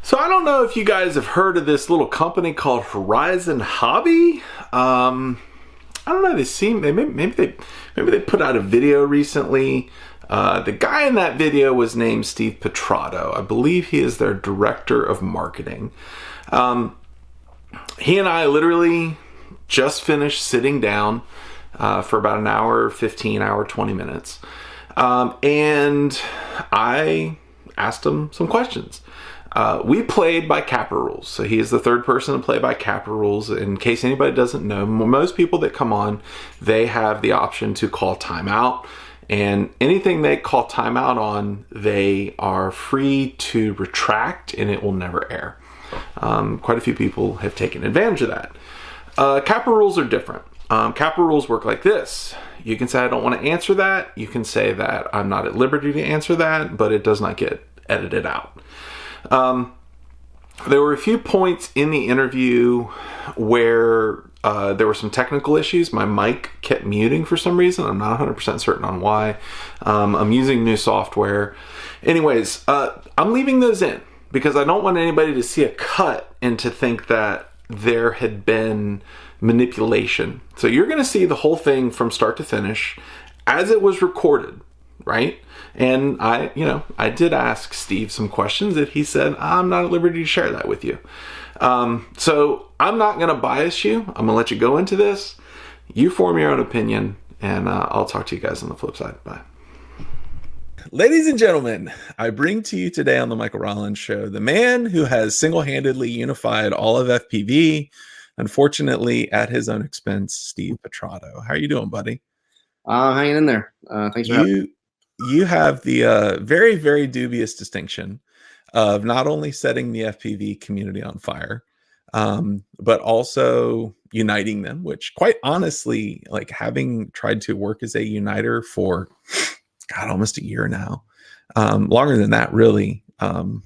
So I don't know if you guys have heard of this little company called Horizon Hobby. I don't know. Maybe they put out a video recently. The guy in that video was named Steve Petrotto. I believe he is their director of marketing. He and I literally just finished sitting down for about an hour, 15 hour, 20 minutes. And I asked him some questions. We played by CAPA rules. So he is the third person to play by CAPA rules. In case anybody doesn't know, most people that come on, they have the option to call timeout. And anything they call timeout on, they are free to retract and it will never air. Quite a few people have taken advantage of that. CAPA rules are different. CAPA rules work like this. You can say, I don't want to answer that. You can say that I'm not at liberty to answer that, but it does not get edited out. There were a few points in the interview where there were some technical issues. My mic kept muting for some reason. I'm not 100% certain on why. I'm using new software. Anyways, I'm leaving those in because I don't want anybody to see a cut and to think that there had been manipulation. So you're going to see the whole thing from start to finish as it was recorded, right? And I did ask Steve some questions that he said, I'm not at liberty to share that with you. So I'm not going to bias you. I'm going to let you go into this. You form your own opinion, and I'll talk to you guys on the flip side. Bye. Ladies and gentlemen, I bring to you today on the Michael Rollins Show the man who has single-handedly unified all of FPV, unfortunately at his own expense, Steve Petrotto. How are you doing, buddy? Hanging in there. Thanks for having me. You have the very, very dubious distinction of not only setting the FPV community on fire, but also uniting them, which quite honestly, like having tried to work as a uniter for, God, almost a year now, longer than that, really. I'm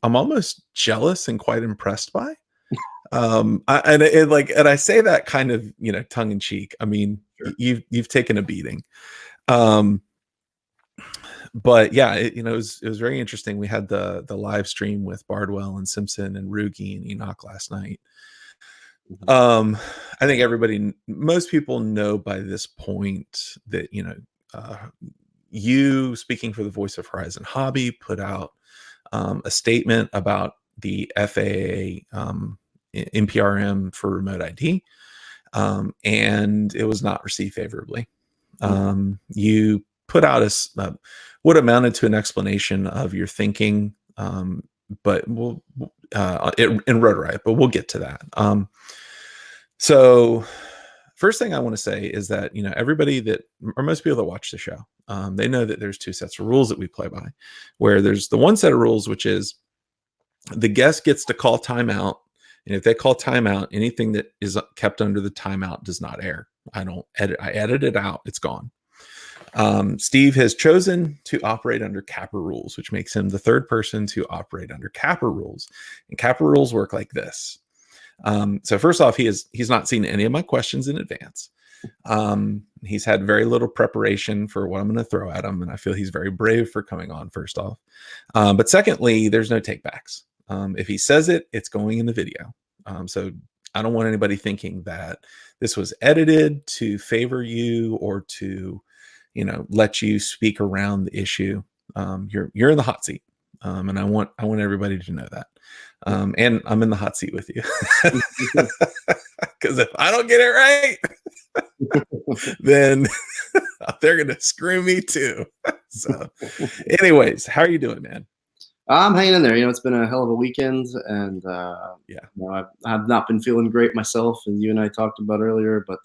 almost jealous and quite impressed by. And I say that kind of, tongue in cheek. I mean, sure. You've taken a beating. But yeah, it was very interesting. We had the live stream with Bardwell and Simpson and Rugi and Enoch last night. I think most people know by this point that, you speaking for the Voice of Horizon Hobby put out a statement about the FAA NPRM for remote ID. And it was not received favorably. You put out what amounted to an explanation of your thinking, but in Rotor Riot, but we'll get to that. So first thing I want to say is that, everybody or most people that watch the show, they know that there's two sets of rules that we play by, where there's the one set of rules, which is the guest gets to call timeout. And if they call timeout, anything that is kept under the timeout does not air. I edit it out. It's gone. Steve has chosen to operate under CAPA rules, which makes him the third person to operate under CAPA rules. And CAPA rules work like this. So first off, he's not seen any of my questions in advance. He's had very little preparation for what I'm going to throw at him. And I feel he's very brave for coming on, first off. But secondly, there's no takebacks. If he says it, it's going in the video. So I don't want anybody thinking that this was edited to favor you or to, let you speak around the issue. You're in the hot seat. And I want everybody to know that. And I'm in the hot seat with you. Because if I don't get it right, then they're going to screw me too. So anyways, how are you doing, man? I'm hanging in there. It's been a hell of a weekend, and I've not been feeling great myself, as you and I talked about earlier. But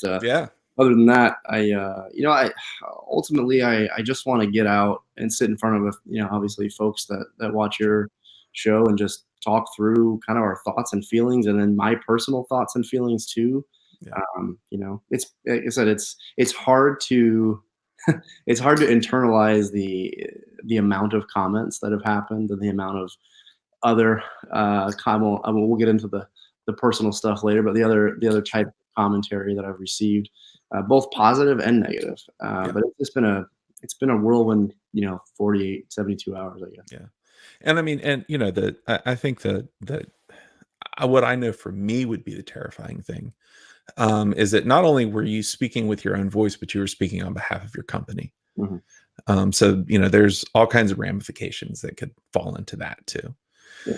other than that, I ultimately just want to get out and sit in front of obviously folks that watch your show and just talk through kind of our thoughts and feelings, and then my personal thoughts and feelings too. Yeah. It's like I said, it's hard to internalize the amount of comments that have happened and the amount of other we'll get into the personal stuff later, but the other type of commentary that I've received, both positive and negative. But it's been a whirlwind, 48, 72 hours, I guess. Yeah. And I mean, and you know, I think that what I know for me would be the terrifying thing, is that not only were you speaking with your own voice, but you were speaking on behalf of your company. So, you know, there's all kinds of ramifications that could fall into that too. Yeah.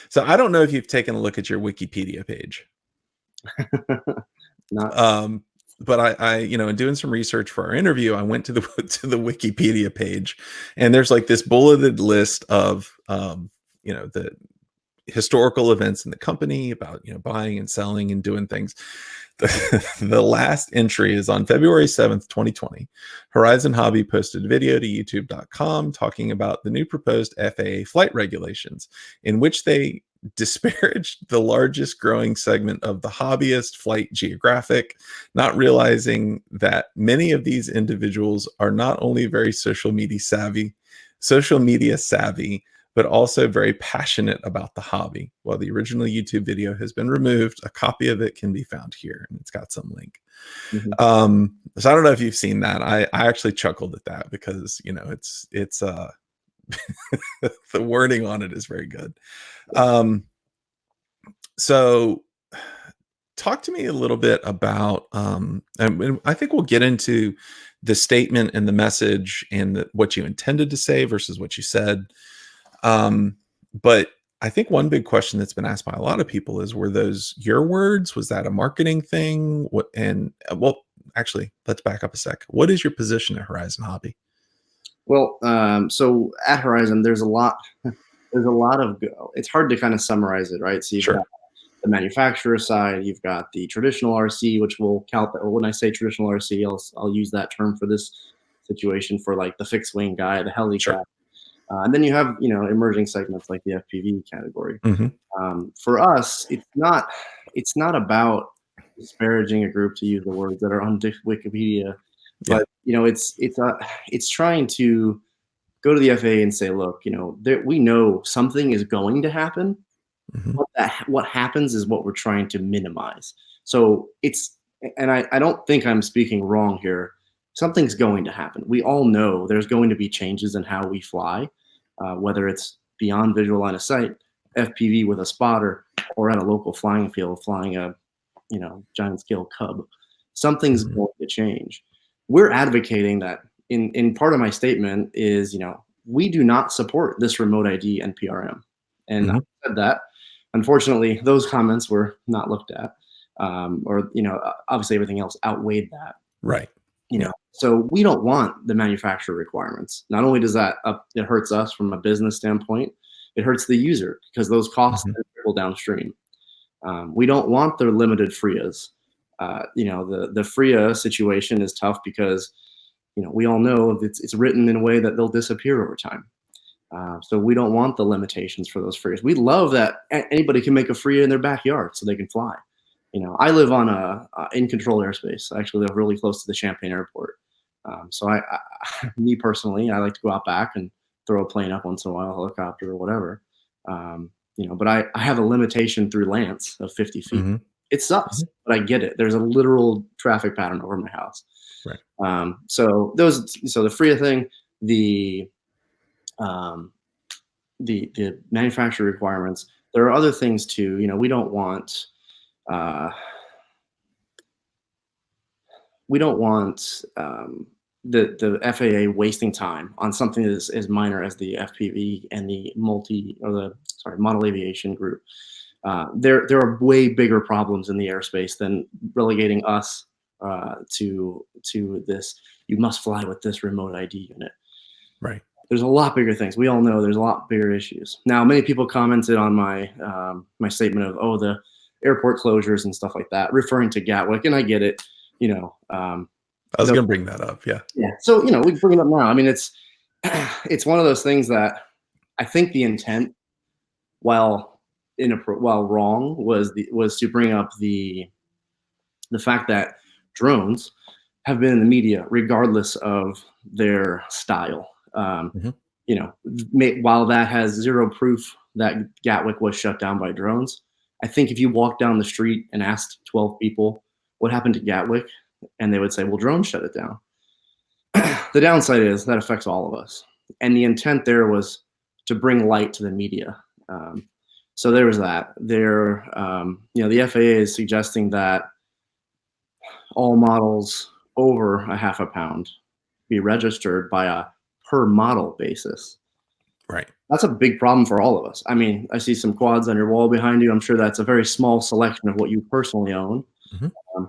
So I don't know if you've taken a look at your Wikipedia page. Not. But I, you know, in doing some research for our interview, I went to the to the Wikipedia page, and there's like this bulleted list of, you know, the historical events in the company about, you know, buying and selling and doing things. The last entry is on February 7th, 2020. Horizon Hobby posted a video to youtube.com talking about the new proposed FAA flight regulations, in which they disparaged the largest growing segment of the hobbyist flight geographic, not realizing that many of these individuals are not only very social media savvy, but also very passionate about the hobby. While the original YouTube video has been removed, a copy of it can be found here, and it's got some link. So I don't know if you've seen that. I actually chuckled at that because, you know, it's the wording on it is very good. So talk to me a little bit about, and I think we'll get into the statement and the message and what you intended to say versus what you said. But I think one big question that's been asked by a lot of people is, were those your words? Was that a marketing thing? Well, actually, let's back up a sec. What is your position at Horizon Hobby? Well, so at Horizon, there's a lot of, it's hard to kind of summarize it, right? So you've got the manufacturer side, you've got the traditional RC, which will count, or when I say traditional RC, I'll use that term for this situation, for like the fixed wing guy, the heli guy. And then you have, you know, emerging segments like the FPV category. For us, it's not about disparaging a group, to use the words that are on Wikipedia, but you know, it's trying to go to the FAA and say, look, you know, we know something is going to happen. What happens is what we're trying to minimize. So and I don't think I'm speaking wrong here. Something's going to happen. We all know there's going to be changes in how we fly, whether it's beyond visual line of sight, FPV with a spotter, or at a local flying field flying a, you know, giant scale Cub. Something's going to change. We're advocating that. In part of my statement is, you know, we do not support this remote ID NPRM, and I said that. Unfortunately, those comments were not looked at, or, you know, obviously everything else outweighed that. Right. You know, so we don't want the manufacturer requirements. Not only does that it hurts us from a business standpoint, it hurts the user because those costs trickle downstream. We don't want the limited FRIAs. You know, the FRIA situation is tough because, you know, we all know it's written in a way that they'll disappear over time. So we don't want the limitations for those FRIAs. We love that anybody can make a FRIA in their backyard so they can fly. You know, I live on a in control airspace. I actually live really close to the Champaign airport. So me personally, I like to go out back and throw a plane up once in a while, a helicopter or whatever. You know, but I have a limitation through Lance of 50 feet. It sucks, but I get it. There's a literal traffic pattern over my house. So the FRIA thing, the manufacturer requirements. There are other things too. You know, we don't want the FAA wasting time on something that is as minor as the FPV and the model aviation group. There are way bigger problems in the airspace than relegating us to this. You must fly with this remote ID unit. Right. There's a lot bigger things. We all know there's a lot bigger issues. Now, many people commented on my my statement of, oh, the airport closures and stuff like that, referring to Gatwick, and I get it. You know, I was going to bring that up. Yeah. So, you know, we bring it up now. I mean, it's one of those things that I think the intent, while wrong, was to bring up the fact that drones have been in the media regardless of their style. You know, while that has zero proof that Gatwick was shut down by drones, I think if you walked down the street and asked 12 people what happened to Gatwick, and they would say, well, drones shut it down. The downside is that affects all of us. And the intent there was to bring light to the media. So there was that. There, the FAA is suggesting that all models over a half a pound be registered by a per model basis. Right. That's a big problem for all of us. I mean, I see some quads on your wall behind you. I'm sure that's a very small selection of what you personally own.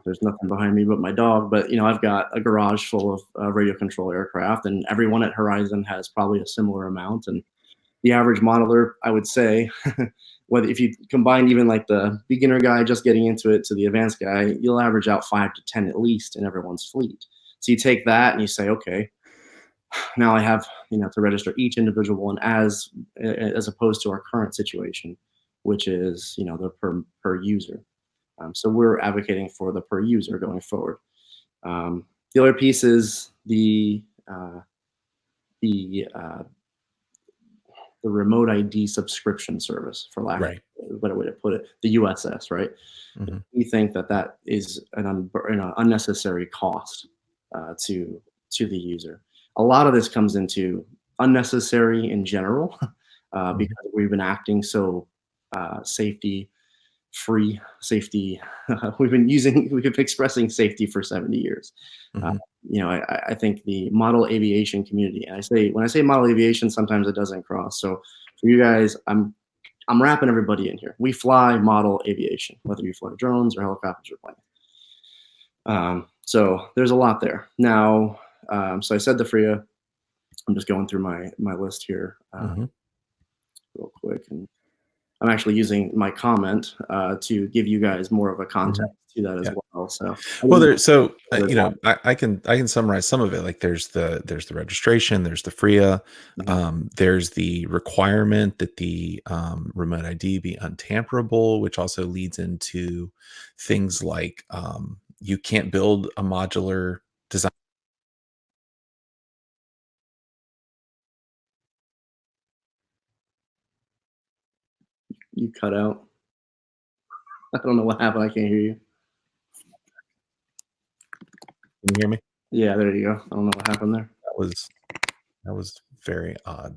There's nothing behind me but my dog, but I've got a garage full of radio control aircraft, and everyone at Horizon has probably a similar amount. And the average modeler, I would say, whether if you combine even like the beginner guy just getting into it to the advanced guy, you'll average out 5 to 10 at least in everyone's fleet. So you take that and you say, okay, now I have to register each individual one as opposed to our current situation, which is the per user. So we're advocating for the per user going forward. The other piece is the remote ID subscription service, for lack of a better way to put it, the USS, right? We think that is an unnecessary cost to the user. A lot of this comes into unnecessary in general because we've been acting so safety. We've been expressing safety for 70 years. I think the model aviation community, and when I say model aviation, sometimes it doesn't cross. So for you guys, I'm wrapping everybody in here. We fly model aviation, whether you fly drones or helicopters or planes. So there's a lot there. Now, so I said the FRIA. I'm just going through my list here real quick, and I'm actually using my comment to give you guys more of a context to that as well. So, I can summarize some of it. Like there's the registration, there's the FRIA, there's the requirement that the remote ID be untamperable, which also leads into things like you can't build a modular design. You cut out. I don't know what happened. I can't hear you. Can you hear me? Yeah, there you go. I don't know what happened there. That was very odd.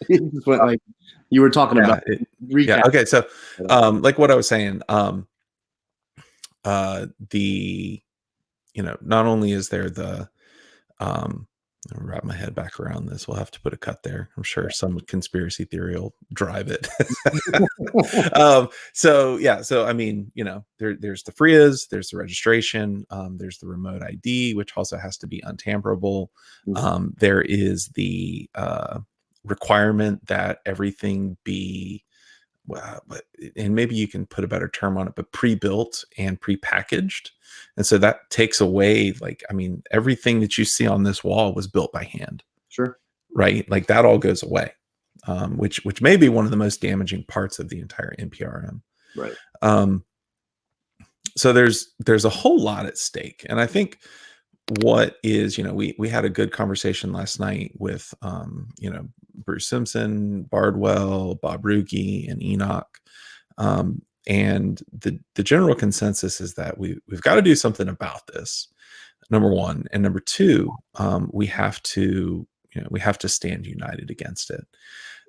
It just went like you were talking about. Okay. So, like what I was saying, not only is there the, I'll wrap my head back around this. We'll have to put a cut there. I'm sure some conspiracy theory will drive it. So I mean, there's the FRIAs, there's the registration, there's the remote ID, which also has to be untamperable. There is the requirement that everything be, and maybe you can put a better term on it, but pre-built and pre-packaged. And so that takes away, everything that you see on this wall was built by hand. Sure. Right. Like that all goes away, which may be one of the most damaging parts of the entire NPRM. Right. So there's a whole lot at stake. And I think what is, we had a good conversation last night with, Bruce Simpson, Bardwell, Bob Ruge, and Enoch. And the general consensus is that we've got to do something about this, number one. And number two, we have to stand united against it.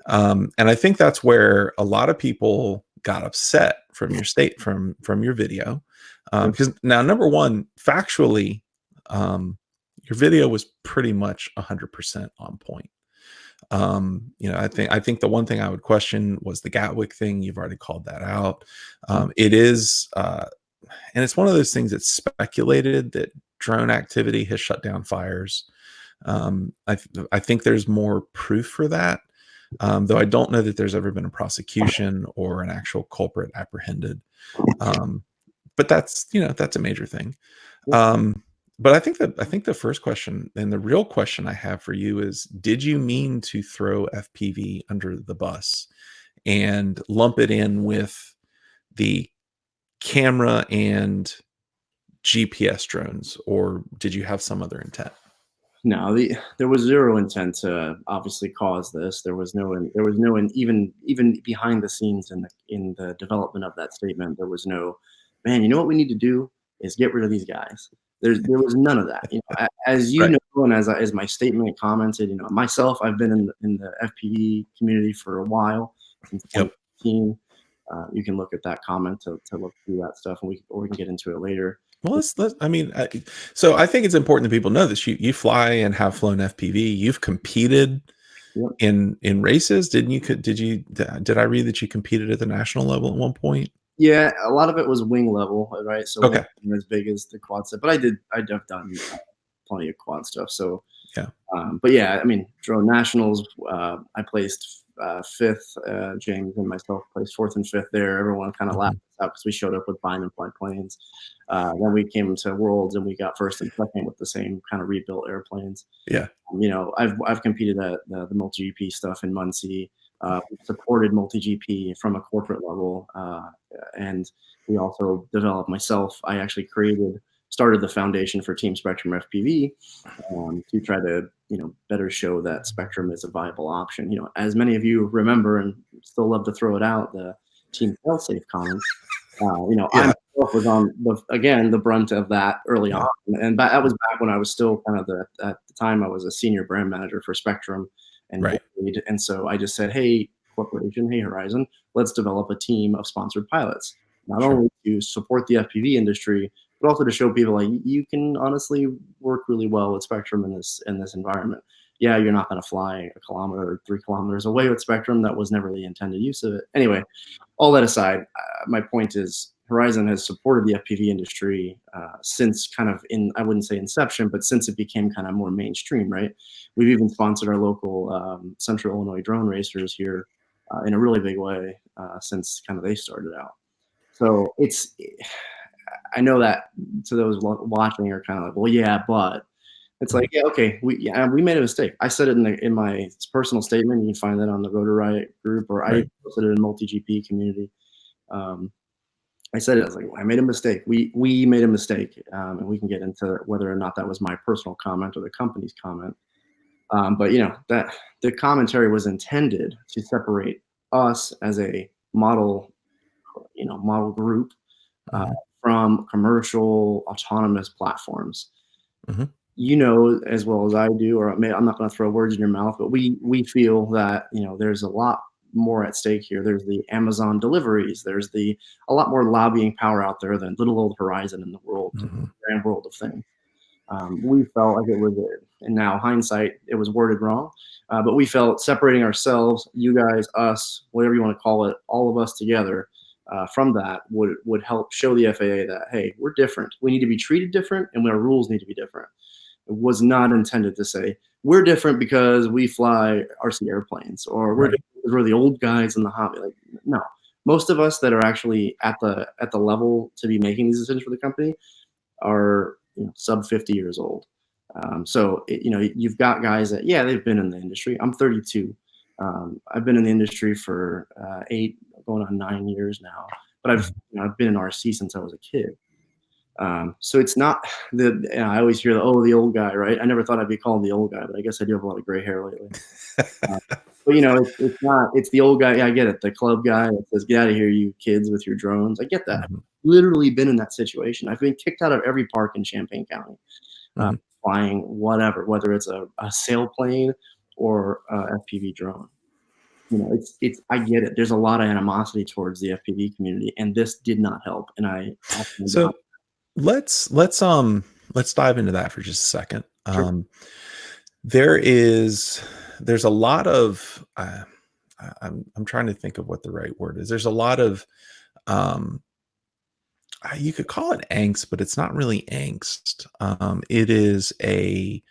And I think that's where a lot of people got upset from your video. Because now, number one, factually, your video was pretty much 100% on point. I think the one thing I would question was the Gatwick thing. You've already called that out. It is, and it's one of those things that's speculated that drone activity has shut down fires. I think there's more proof for that, though I don't know that there's ever been a prosecution or an actual culprit apprehended. But that's a major thing. But I think the first question and the real question I have for you is, did you mean to throw FPV under the bus and lump it in with the camera and GPS drones, or did you have some other intent? No, there was zero intent to obviously cause this. There was no even behind the scenes in the development of that statement. There was no, man, you know what we need to do is get rid of these guys. There was none of that. As you know, And as my statement commented, myself, I've been in the FPV community for a while, since 2015. You can look at that comment to look through that stuff, and we can get into it later. Well, so I think it's important that people know this. You fly and have flown FPV. You've competed in races, didn't you? Did I read that you competed at the national level at one point? Yeah, a lot of it was wing level, right? So okay, as big as the quad stuff, but I've done plenty of quad stuff. So yeah, but yeah, I mean, drone nationals, I placed fifth. James and myself placed fourth and fifth there. Everyone kind of laughed us out because we showed up with bind and fly planes. Then we came to Worlds and we got first and second with the same kind of rebuilt airplanes. Yeah, I've competed at the multi-GP stuff in Muncie. Supported multi-GP from a corporate level, and we also developed myself. I actually started the foundation for Team Spectrum FPV to try to better show that Spectrum is a viable option. As many of you remember and still love to throw it out, the Team Failsafe comments. I myself was on the brunt of that early on, and that was back when I was still kind of at the time I was a senior brand manager for Spectrum. And so I just said, hey, corporation, hey, Horizon, let's develop a team of sponsored pilots, not only to support the FPV industry, but also to show people like you can honestly work really well with Spectrum in this environment. Yeah, you're not going to fly a kilometer or 3 kilometers away with Spectrum. That was never the intended use of it. Anyway, all that aside, my point is Horizon has supported the FPV industry since kind of I wouldn't say inception, but since it became kind of more mainstream, right? We've even sponsored our local Central Illinois drone racers here in a really big way since kind of they started out. So I know that to those watching are kind of like, well, yeah, but it's like, yeah, okay, we made a mistake. I said it in my personal statement. You can find that on the Rotor Riot group, or I posted it in multi-GP community. I said it. I was like, I made a mistake. We made a mistake, and we can get into whether or not that was my personal comment or the company's comment. But that the commentary was intended to separate us as a model group from commercial autonomous platforms. As well as I do, or I'm not going to throw words in your mouth, but we feel that there's a lot more at stake here. There's the Amazon deliveries. There's a lot more lobbying power out there than little old Horizon in the world, grand world of things. We felt like it was, and now hindsight, it was worded wrong. But we felt separating ourselves, you guys, us, whatever you want to call it, all of us together, from that would help show the FAA that, hey, we're different. We need to be treated different, and our rules need to be different. It was not intended to say we're different because we fly RC airplanes, or we're different because we're the old guys in the hobby. Like, no, most of us that are actually at the level to be making these decisions for the company are sub 50 years old. So you've got guys that they've been in the industry. I'm 32. I've been in the industry for 8 going on 9 years now, but I've been in RC since I was a kid. So it's not I always hear the old guy, right? I never thought I'd be called the old guy, but I guess I do have a lot of gray hair lately. But it's the old guy. Yeah, I get it. The club guy that says, "Get out of here, you kids with your drones." I get that. I've literally been in that situation. I've been kicked out of every park in Champaign County, flying whatever, whether it's a sailplane or a FPV drone. I get it. There's a lot of animosity towards the FPV community, and this did not help. And let's dive into that for just a second. Sure. There's a lot of I'm trying to think of what the right word is. There's a lot of you could call it angst, but it's not really angst. It is a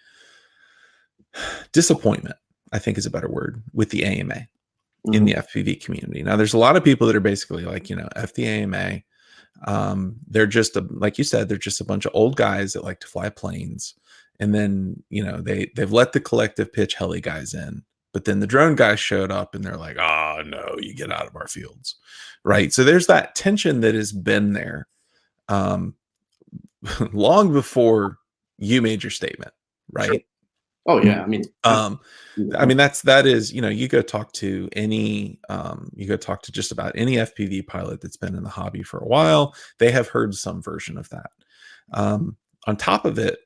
disappointment, I think is a better word, with the AMA in the FPV community. Now, there's a lot of people that are basically like, F the AMA. They're just like you said, they're just a bunch of old guys that like to fly planes. And then, they've let the collective pitch heli guys in, but then the drone guys showed up and they're like, oh no, you get out of our fields. Right. So there's that tension that has been there long before you made your statement. Right. Sure. Oh yeah. that is, you go talk to just about any FPV pilot that's been in the hobby for a while. They have heard some version of that. On top of it,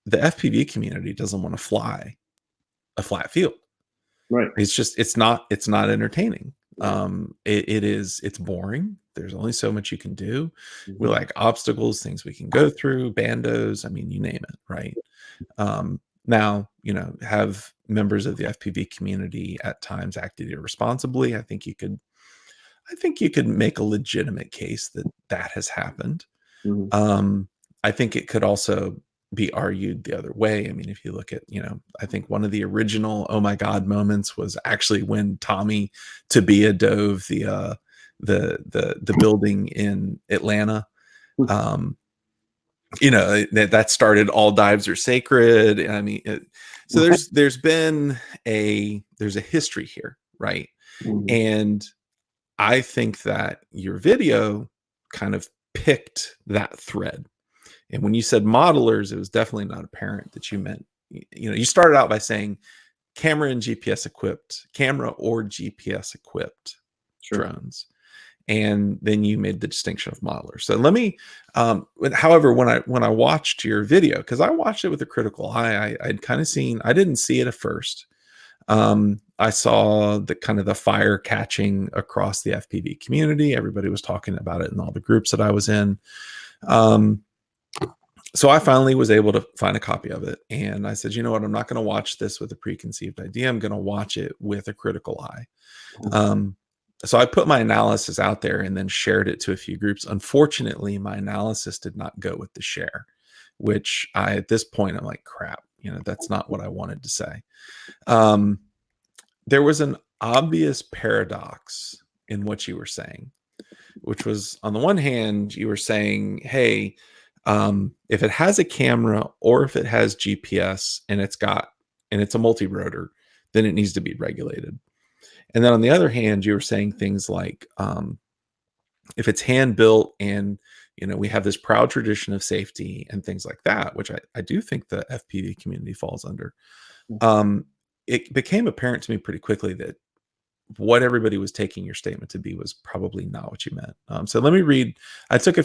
the FPV community doesn't want to fly a flat field. Right. It's not entertaining. It's boring. There's only so much you can do. We like obstacles, things we can go through, bandos, I mean, you name it, right? Now, have members of the FPV community at times acted irresponsibly. I think you could make a legitimate case that has happened. I think it could also be argued the other way. I mean, if you look at, I think one of the original "oh my god" moments was actually when Tommy Tabia dove the building in Atlanta. That started "all dives are sacred." I mean, so there's a history here, right? And I think that your video kind of picked that thread. And when you said modelers, it was definitely not apparent that you meant, you started out by saying camera or GPS equipped drones. And then you made the distinction of modelers. So let me, however, when I watched your video, because I watched it with a critical eye, I'd kind of seen, I didn't see it at first. I saw the kind of the fire catching across the FPV community. Everybody was talking about it in all the groups that I was in. So I finally was able to find a copy of it. And I said, you know what, I'm not going to watch this with a preconceived idea. I'm going to watch it with a critical eye. So I put my analysis out there and then shared it to a few groups. Unfortunately, my analysis did not go with the share, which at this point, I'm like, crap, that's not what I wanted to say. There was an obvious paradox in what you were saying, which was, on the one hand, you were saying, hey, if it has a camera or if it has GPS and it's a multi-rotor, then it needs to be regulated. And then on the other hand, you were saying things like, if it's hand built and, we have this proud tradition of safety and things like that, which I do think the FPV community falls under. It became apparent to me pretty quickly that what everybody was taking your statement to be was probably not what you meant. So let me read. I took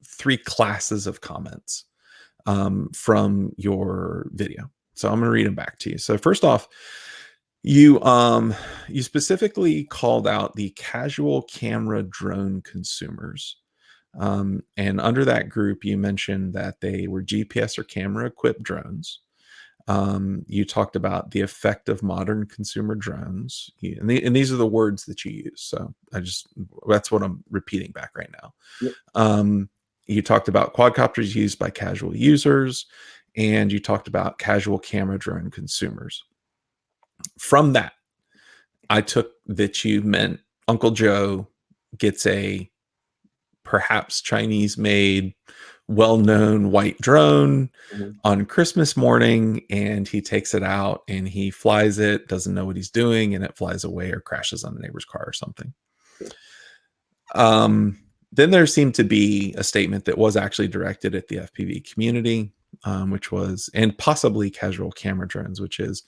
three classes of comments from your video. So I'm going to read them back to you. So first off, you specifically called out the casual camera drone consumers. And under that group, you mentioned that they were GPS or camera equipped drones. You talked about the effect of modern consumer drones, and these are the words that you use. So that's what I'm repeating back right now. Yep. You talked about quadcopters used by casual users, and you talked about casual camera drone consumers. From that, I took that you meant Uncle Joe gets a perhaps Chinese-made, well-known white drone on Christmas morning, and he takes it out and he flies it, doesn't know what he's doing, and it flies away or crashes on a neighbor's car or something. Then there seemed to be a statement that was actually directed at the FPV community, which was, and possibly casual camera drones, which is,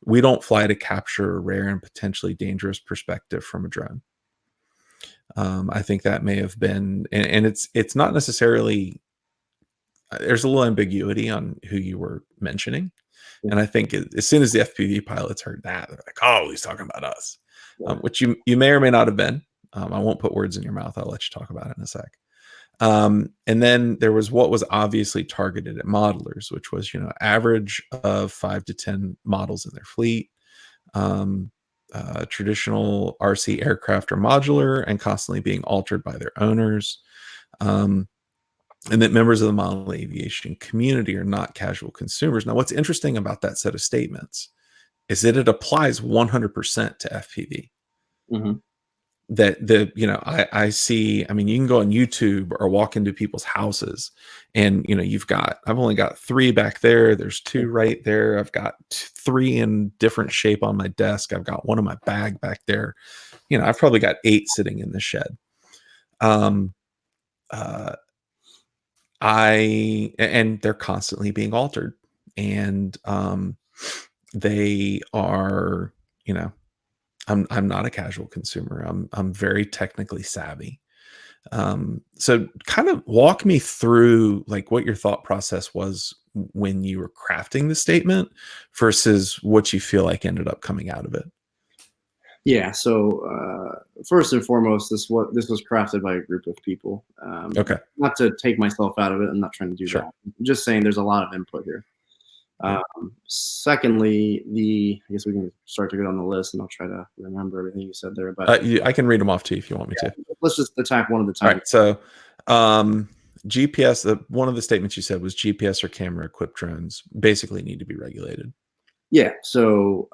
we don't fly to capture a rare and potentially dangerous perspective from a drone. I think that may have been, and it's not necessarily, there's a little ambiguity on who you were mentioning. And I think as soon as the FPV pilots heard that, they're like, oh, he's talking about us, which you may or may not have been. I won't put words in your mouth. I'll let you talk about it in a sec. And then there was what was obviously targeted at modelers, which was, average of 5 to 10 models in their fleet. Traditional RC aircraft are modular and constantly being altered by their owners. And that members of the model aviation community are not casual consumers. Now, what's interesting about that set of statements is that it applies 100% to FPV. That I see, I mean, you can go on YouTube or walk into people's houses and, I've only got 3 back there. There's 2 right there. I've got 3 in different shape on my desk. I've got 1 in my bag back there. I've probably got 8 sitting in the shed. And they're constantly being altered, and they are, I'm not a casual consumer. I'm very technically savvy. So kind of walk me through like what your thought process was when you were crafting the statement versus what you feel like ended up coming out of it. Yeah. So first and foremost, this was crafted by a group of people. Okay. Not to take myself out of it. I'm not trying to do Sure. that. I'm just saying there's a lot of input here. Yeah. Secondly, I guess we can start to go down the list, and I'll try to remember everything you said there. But I can read them off to you if you want me yeah, to. let's just attack one at a All time. right. So, GPS, one of the statements you said was GPS or camera equipped drones basically need to be regulated. Yeah. So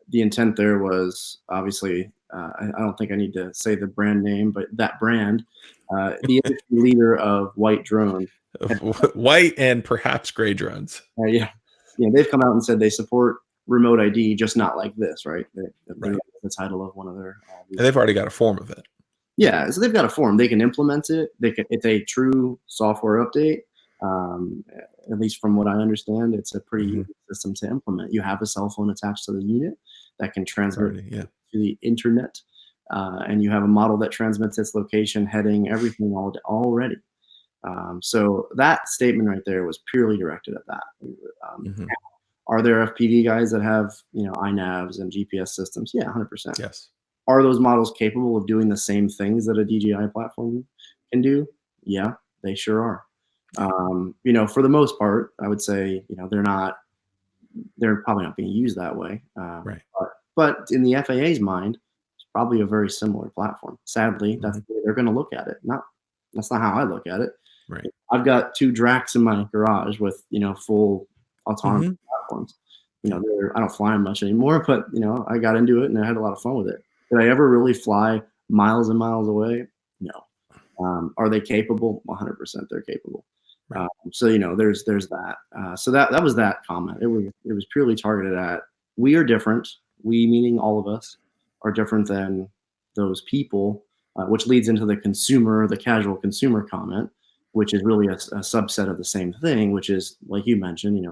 the intent there was obviously, I don't think I need to say the brand name, but that brand, the industry leader of white drone, White and perhaps gray drones. yeah, they've come out and said they support remote ID, just not like this, right? Right. The title of one of their. And they've already got a form of it. Yeah, so they've got a form. They can implement it. It's a true software update. At least from what I understand, it's a pretty easy system to implement. You have a cell phone attached to the unit that can transmit to the internet, and you have a model that transmits its location, heading, everything already. So that statement right there was purely directed at that. Are there FPV guys that have iNavs and GPS systems? Yeah, 100%. Yes. Are those models capable of doing the same things that a DJI platform can do? Yeah, they sure are. For the most part, I would say, they're probably not being used that way. Right. But in the FAA's mind, it's probably a very similar platform. Sadly, that's the way they're going to look at it. That's not how I look at it. Right. I've got 2 Dracs in my garage with, full autonomous platforms. I don't fly them much anymore, but I got into it and I had a lot of fun with it. Did I ever really fly miles and miles away? No. Are they capable? 100% they're capable. Right. So there's that. So that was that comment. It was purely targeted at, we are different. We, meaning all of us, are different than those people, which leads into the casual consumer comment, which is really a subset of the same thing, which is, like you mentioned,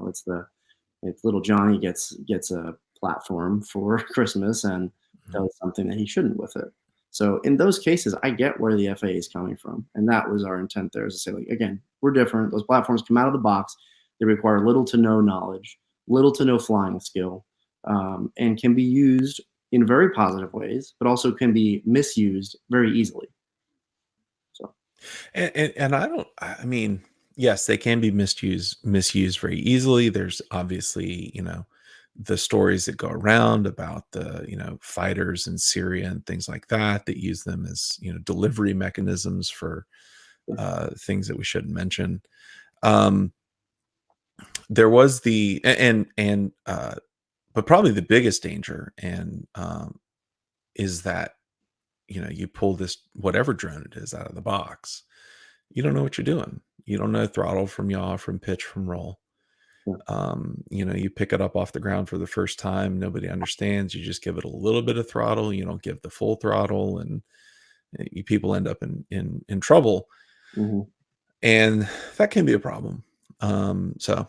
it's little Johnny gets a platform for Christmas and does something that he shouldn't with it. So in those cases, I get where the FAA is coming from, and that was our intent there, is to say, like, again, we're different. Those platforms come out of the box. They require little to no knowledge, little to no flying skill, and can be used in very positive ways, but also can be misused very easily. So, and I mean, yes, they can be misused very easily. There's obviously, the stories that go around about the, fighters in Syria and things like that use them as, delivery mechanisms for things that we shouldn't mention. There was but probably the biggest danger is that, you pull this, whatever drone it is, out of the box. You don't know what you're doing. You don't know throttle from yaw, from pitch, from roll. You pick it up off the ground for the first time. Nobody understands. You just give it a little bit of throttle. You don't give the full throttle, and people end up in trouble. And that can be a problem. So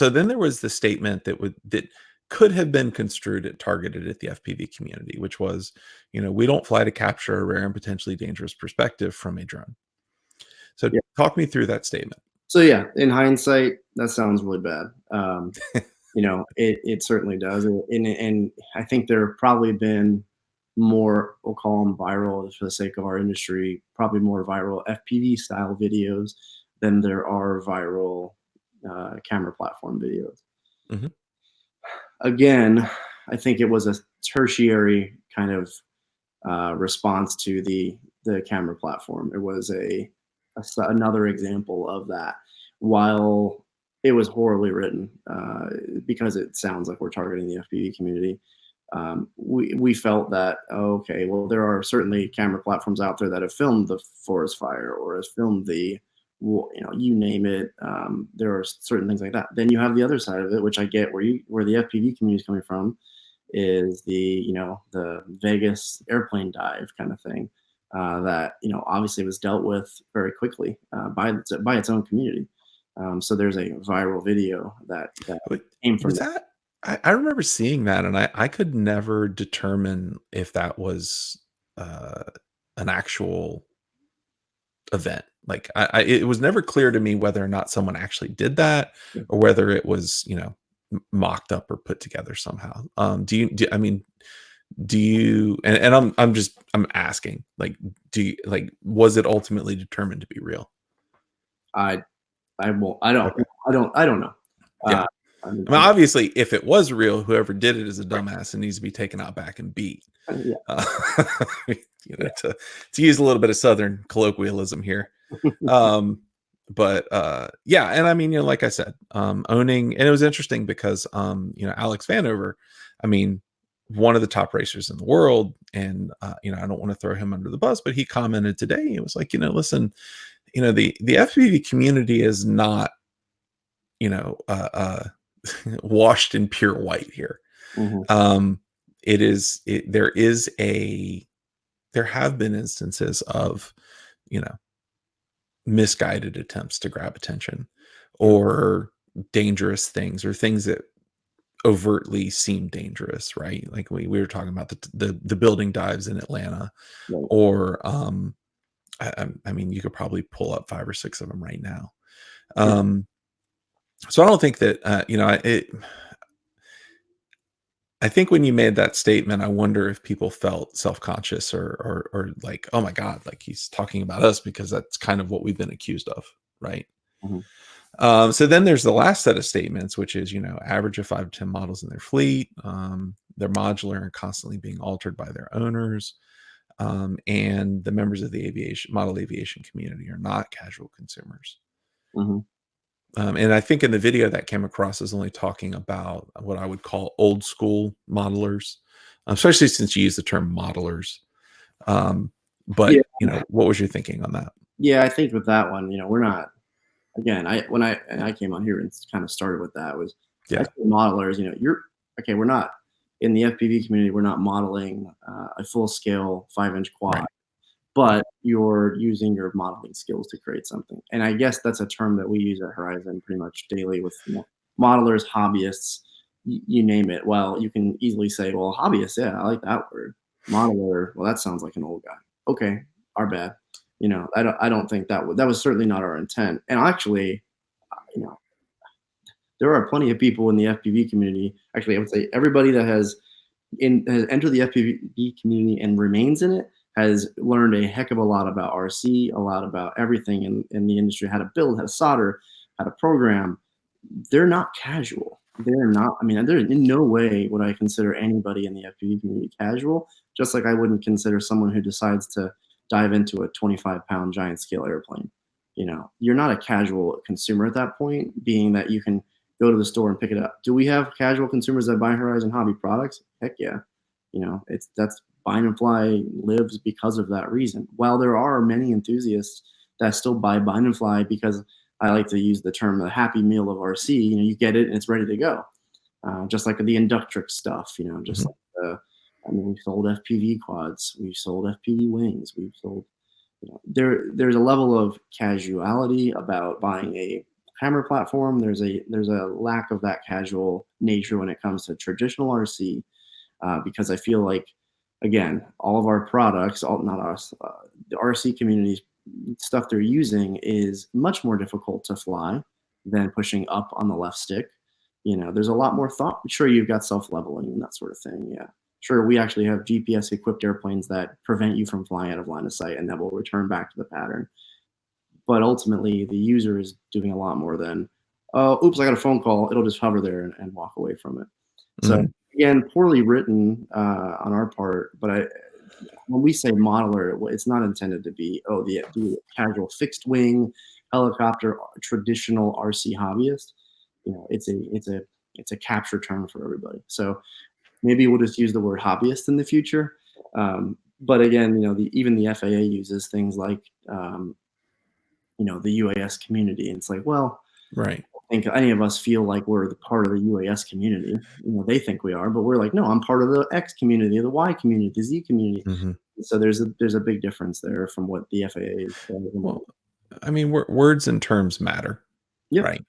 then there was the statement that could have been targeted at the FPV community, which was, we don't fly to capture a rare and potentially dangerous perspective from a drone. So talk me through that statement. So yeah, in hindsight, that sounds really bad. It certainly does, and I think there have probably been more, we'll call them viral for the sake of our industry, probably more viral FPV style videos than there are viral camera platform videos. Again, I think it was a tertiary kind of response to the camera platform. It was another example of that. While it was horribly written, because it sounds like we're targeting the FPV community, we felt that, okay, well, there are certainly camera platforms out there that have filmed the forest fire or has filmed you name it. There are certain things like that. Then you have the other side of it, which I get where the FPV community is coming from, is the Vegas airplane dive kind of thing, that obviously was dealt with very quickly by its own community. So there's a viral video that came from that. I remember seeing that, and I could never determine if that was an actual event. Like it was never clear to me whether or not someone actually did that, or whether it was, mocked up or put together somehow. I mean, do you, and I'm asking, like, was it ultimately determined to be real? I don't know. Yeah. I mean, obviously, if it was real, whoever did it is a dumbass and needs to be taken out back and beat. Yeah. To use a little bit of Southern colloquialism here. But yeah, and I mean, like I said, owning, and it was interesting because Alex Vanover, I mean, one of the top racers in the world, and I don't want to throw him under the bus, but he commented today. It was like, listen, the FPV community is not washed in pure white here. Mm-hmm. There have been instances of misguided attempts to grab attention, or dangerous things, or things that overtly seem dangerous, right? Like we were talking about the building dives in Atlanta, right. Or I mean, you could probably pull up 5 or 6 of them right now. So I don't think that I think when you made that statement, I wonder if people felt self-conscious or like, oh my God, like he's talking about us, because that's kind of what we've been accused of, right? Mm-hmm. So then there's the last set of statements, which is, average of 5 to 10 models in their fleet. They're modular and constantly being altered by their owners. And the members of the model aviation community are not casual consumers. Mm-hmm. And I think in the video that came across is only talking about what I would call old school modelers, especially since you use the term modelers. But what was your thinking on that? Yeah, I think with that one, we're not. Again, when I came on here and kind of started with that was modelers. You're okay. We're not in the FPV community. We're not modeling a full scale 5-inch quad. Right. But you're using your modeling skills to create something. And I guess that's a term that we use at Horizon pretty much daily with modelers, hobbyists, you name it. Well, you can easily say, well, hobbyist, yeah, I like that word. Modeler, well, that sounds like an old guy. Okay, our bad. I don't think that was certainly not our intent. And actually, there are plenty of people in the FPV community. Actually, I would say everybody that has entered the FPV community and remains in it has learned a heck of a lot about RC, a lot about everything in the industry, how to build, how to solder, how to program. They're not casual. They're not. I mean, there's in no way would I consider anybody in the FPV community casual, just like I wouldn't consider someone who decides to dive into a 25-pound giant scale airplane. You're not a casual consumer at that point, being that you can go to the store and pick it up. Do we have casual consumers that buy Horizon Hobby products? Heck yeah. That's Bind and Fly lives because of that reason. While there are many enthusiasts that still buy Bind and Fly because I like to use the term the happy meal of RC, you get it and it's ready to go. Just like the Inductrix stuff, just like we've sold FPV quads, we've sold FPV wings, we've sold, there's a level of casuality about buying a hammer platform. There's a lack of that casual nature when it comes to traditional RC. Because I feel like, again, all of our products, not us, the RC community's stuff they're using is much more difficult to fly than pushing up on the left stick. There's a lot more thought. Sure, you've got self-leveling and that sort of thing. Yeah. Sure, we actually have GPS-equipped airplanes that prevent you from flying out of line of sight and that will return back to the pattern. But ultimately, the user is doing a lot more than, oh, oops, I got a phone call. It'll just hover there and walk away from it. So again, poorly written on our part, but when we say modeler, it's not intended to be, the casual fixed wing helicopter traditional RC hobbyist. It's a capture term for everybody. So maybe we'll just use the word hobbyist in the future. But again, even the FAA uses things like the UAS community, and it's like, well, right. I think any of us feel like we're the part of the UAS community. They think we are, but we're like, no, I'm part of the X community, the Y community, the Z community. So there's a big difference there from what the FAA is. Well, I mean, words and terms matter, right?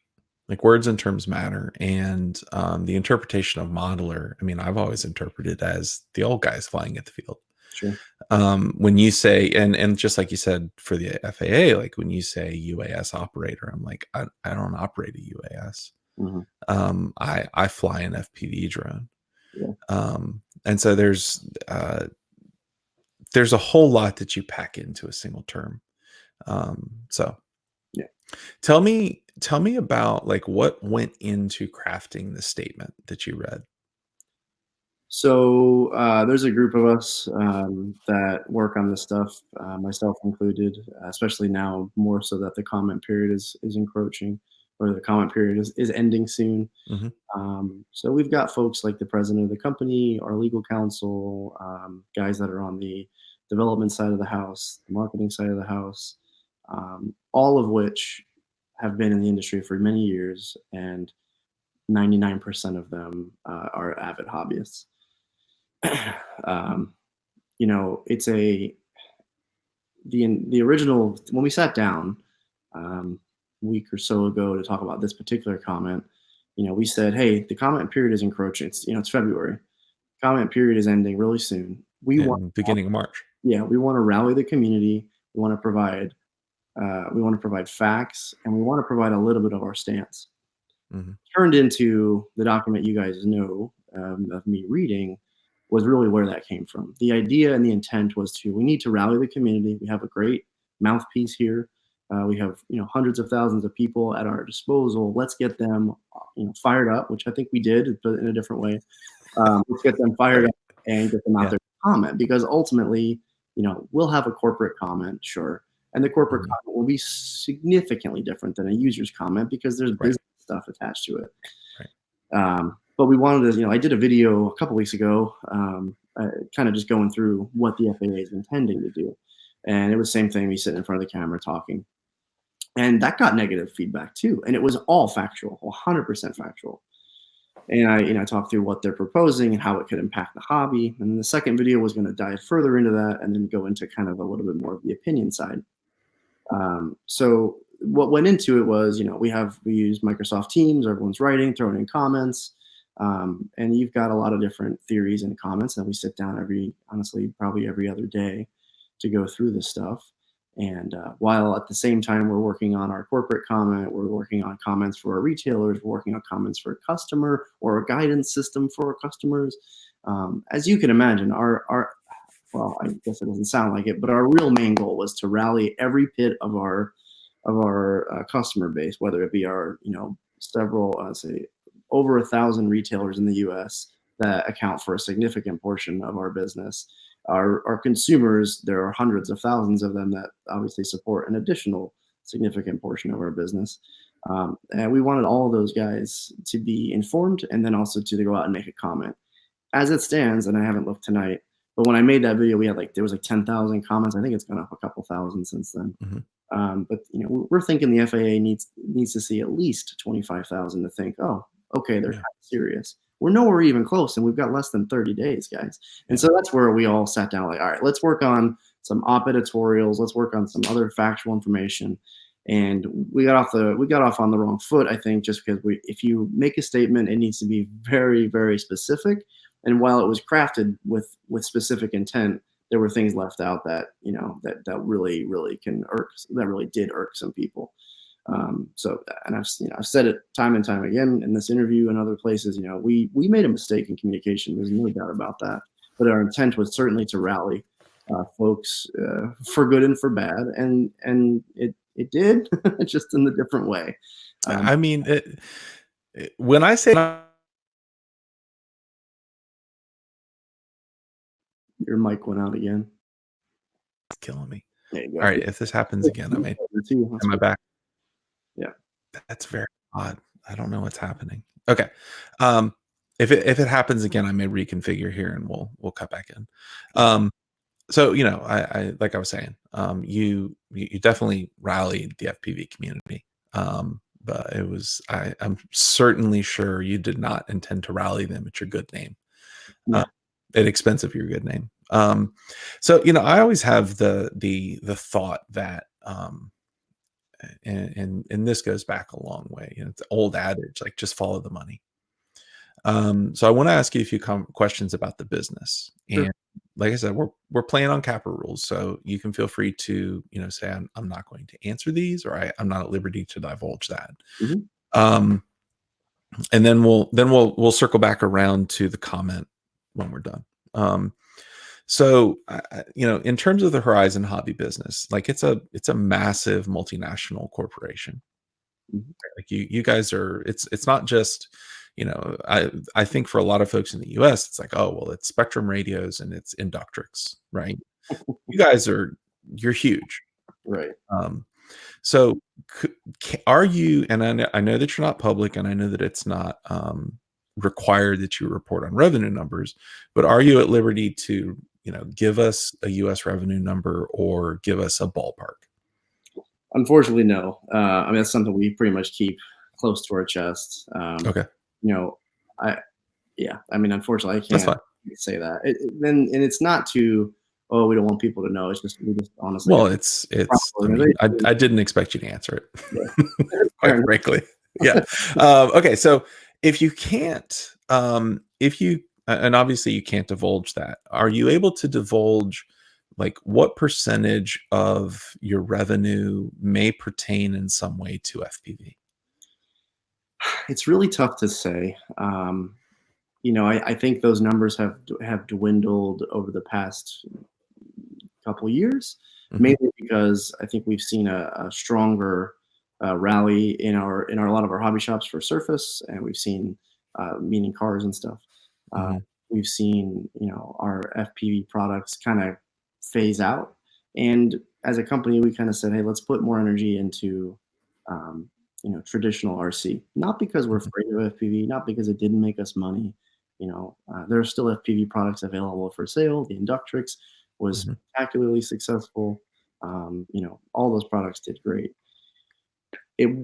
Like words and terms matter, and the interpretation of modeler. I mean, I've always interpreted as the old guys flying at the field. Sure. When you say, and just like you said for the FAA, like when you say UAS operator, I'm like, I don't operate a UAS. I fly an FPV drone. And so there's a whole lot that you pack into a single term. So tell me about like what went into crafting the statement that you read. So there's a group of us that work on this stuff, myself included, especially now more so that the comment period is encroaching, or the comment period is ending soon. So we've got folks like the president of the company, our legal counsel, guys that are on the development side of the house, the marketing side of the house, all of which have been in the industry for many years, and 99% of them are avid hobbyists. You know, it's the original, when we sat down a week or so ago to talk about this particular comment, you know, we said, hey, the comment period is encroaching. It's, you know, it's February. Comment period is ending really soon. We want beginning of March. Yeah, we want to rally the community. We want to provide facts, and we want to provide a little bit of our stance. Turned into the document you guys know of me reading was really where that came from. The idea and the intent was we need to rally the community. We have a great mouthpiece here. We have, you know, hundreds of thousands of people at our disposal. Let's get them, you know, fired up, which I think we did, but in a different way. Let's get them fired up and get them out there to comment, because ultimately, you know, we'll have a corporate comment, sure, and the corporate comment will be significantly different than a user's comment because there's business stuff attached to it. But we wanted to, you know, I did a video a couple weeks ago, kind of just going through what the FAA is intending to do. And it was the same thing, me sitting in front of the camera talking. And that got negative feedback too. And it was all factual, 100% factual. And I talked through what they're proposing and how it could impact the hobby. And then the second video was going to dive further into that and then go into kind of a little bit more of the opinion side. So what went into it was, you know, we use Microsoft Teams, everyone's writing, throwing in comments. And you've got a lot of different theories and comments, and we sit down probably every other day to go through this stuff. And while at the same time we're working on our corporate comment, we're working on comments for our retailers, we're working on comments for a customer or a guidance system for our customers. As you can imagine, well, I guess it doesn't sound like it, but our real main goal was to rally every bit of our customer base, whether it be our, you know, several, say, over 1,000 retailers in the U.S. that account for a significant portion of our business. Our consumers, there are hundreds of thousands of them that obviously support an additional significant portion of our business. And we wanted all of those guys to be informed and then also to go out and make a comment. As it stands, and I haven't looked tonight, but when I made that video, there was like 10,000 comments. I think it's gone up a couple thousand since then. But you know, we're thinking the FAA needs to see at least 25,000 to think, oh, okay, they're kind of serious. We're nowhere even close, and we've got less than 30 days, guys. And so that's where we all sat down, like, all right, let's work on some op editorials, let's work on some other factual information. And we got off on the wrong foot, I think, just because if you make a statement, it needs to be very, very specific. And while it was crafted with specific intent, there were things left out that, you know, that really, really did irk some people. So, and I've said it time and time again in this interview and other places, you know, we made a mistake in communication. There's no doubt about that. But our intent was certainly to rally folks for good and for bad, and it did, just in a different way. I mean, when I say your mic went out again. It's killing me. All right, if this happens again, am I back? Yeah, that's very odd. I don't know what's happening. Okay, if it happens again, I may reconfigure here and we'll cut back in. So you know, I like I was saying, you definitely rallied the FPV community, but it was I'm certainly sure you did not intend to rally them at your good name, at expense of your good name. So you know, I always have the thought that and this goes back a long way. You know, it's an old adage, like just follow the money. So I want to ask you a few questions about the business. Sure. And like I said, we're playing on CAPA rules, so you can feel free to, say I'm not going to answer these, or I'm not at liberty to divulge that. Mhm. And then we'll circle back around to the comment when we're done. So in terms of the Horizon hobby business, like it's a massive multinational corporation. Mhm. Like you guys are, it's not just, I think for a lot of folks in the US, it's like, oh, well, it's Spectrum Radios and it's Inductrix, right? You guys you're huge. Right. So are you, and I know that you're not public, and I know that it's not required that you report on revenue numbers, but are you at liberty to, give us a US revenue number or give us a ballpark? Unfortunately, no. I mean, that's something we pretty much keep close to our chest. Okay. You know, I yeah. I mean, unfortunately, I That's can't fine. say that. Then, and it's not to, oh, we don't want people to know. It's just we just honestly Well, have it's, proper I mean, organization. I didn't expect you to answer Yeah. it, Fair quite enough. frankly. Yeah. Okay. So if you can't, and obviously you can't divulge that, are you able to divulge like what percentage of your revenue may pertain in some way to FPV? It's really tough to say. I think those numbers have dwindled over the past couple years, Hmm. mainly because I think we've seen a stronger rally in a lot of our hobby shops for surface, and we've seen meaning cars and stuff. Uh, Hmm. we've seen our FPV products kind of phase out, and as a company, we kind of said, hey, let's put more energy into um, traditional RC. Not because we're Hmm. afraid of FPV, not because it didn't make us money. There are still FPV products available for sale. The Inductrix was Hmm. spectacularly successful. All those products did great. It,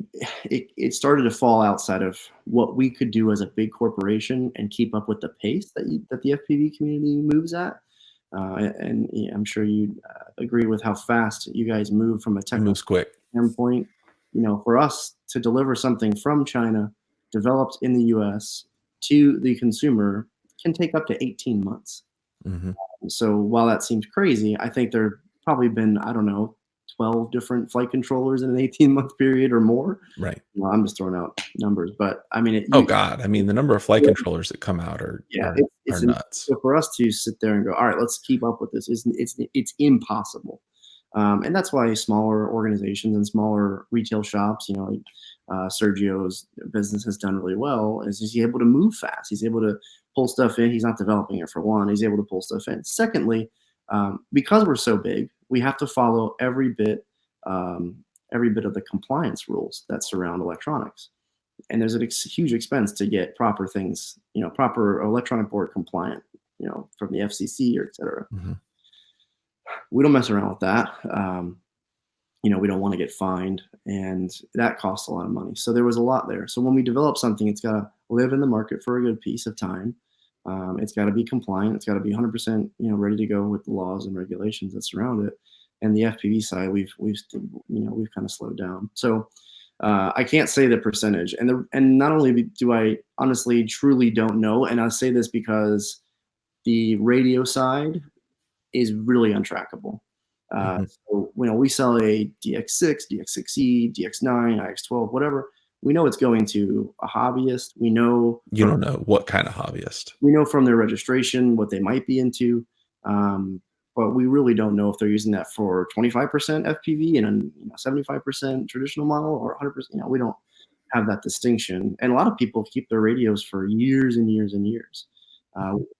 it started to fall outside of what we could do as a big corporation and keep up with the pace that the FPV community moves at. And yeah, I'm sure you agree with how fast you guys move from a It technical moves quick. standpoint. For us to deliver something from China, developed in the U.S. to the consumer, can take up to 18 months. Hmm. So while that seems crazy, I think there probably been, I don't know, 12 different flight controllers in an 18-month period or more. Right. Well, I'm just throwing out numbers, but I mean, Oh God. I mean, the number of flight controllers that come out yeah, are it's nuts. so for us to sit there and go, all right, let's keep up with this. It's impossible, and that's why smaller organizations and smaller retail shops, like Sergio's business has done really well. Is he's able to move fast. He's able to pull stuff in. He's not developing it for one. He's able to pull stuff in. Secondly, because we're so big, we have to follow um, every bit of the compliance rules that surround electronics, and there's a huge expense to get proper things, proper electronic board compliant, from the FCC or et cetera. Hmm. We don't mess around with that. We don't want to get fined, and that costs a lot of money. So there was a lot there. So when we develop something, it's got to live in the market for a good piece of time. It's got to be compliant. It's got to be 100%, ready to go with the laws and regulations that surround it. And the FPV side, we've kind of slowed down. So I can't say the percentage, and not only do I honestly truly don't know, and I say this because the radio side is really untrackable. Hmm. So we sell a DX6, DX6E, DX9, IX12, whatever. We know it's going to a hobbyist. You don't know what kind of hobbyist. We know from their registration what they might be into, but we really don't know if they're using that for 25% FPV and 75% traditional model or 100%. We don't have that distinction, and a lot of people keep their radios for years and years and years.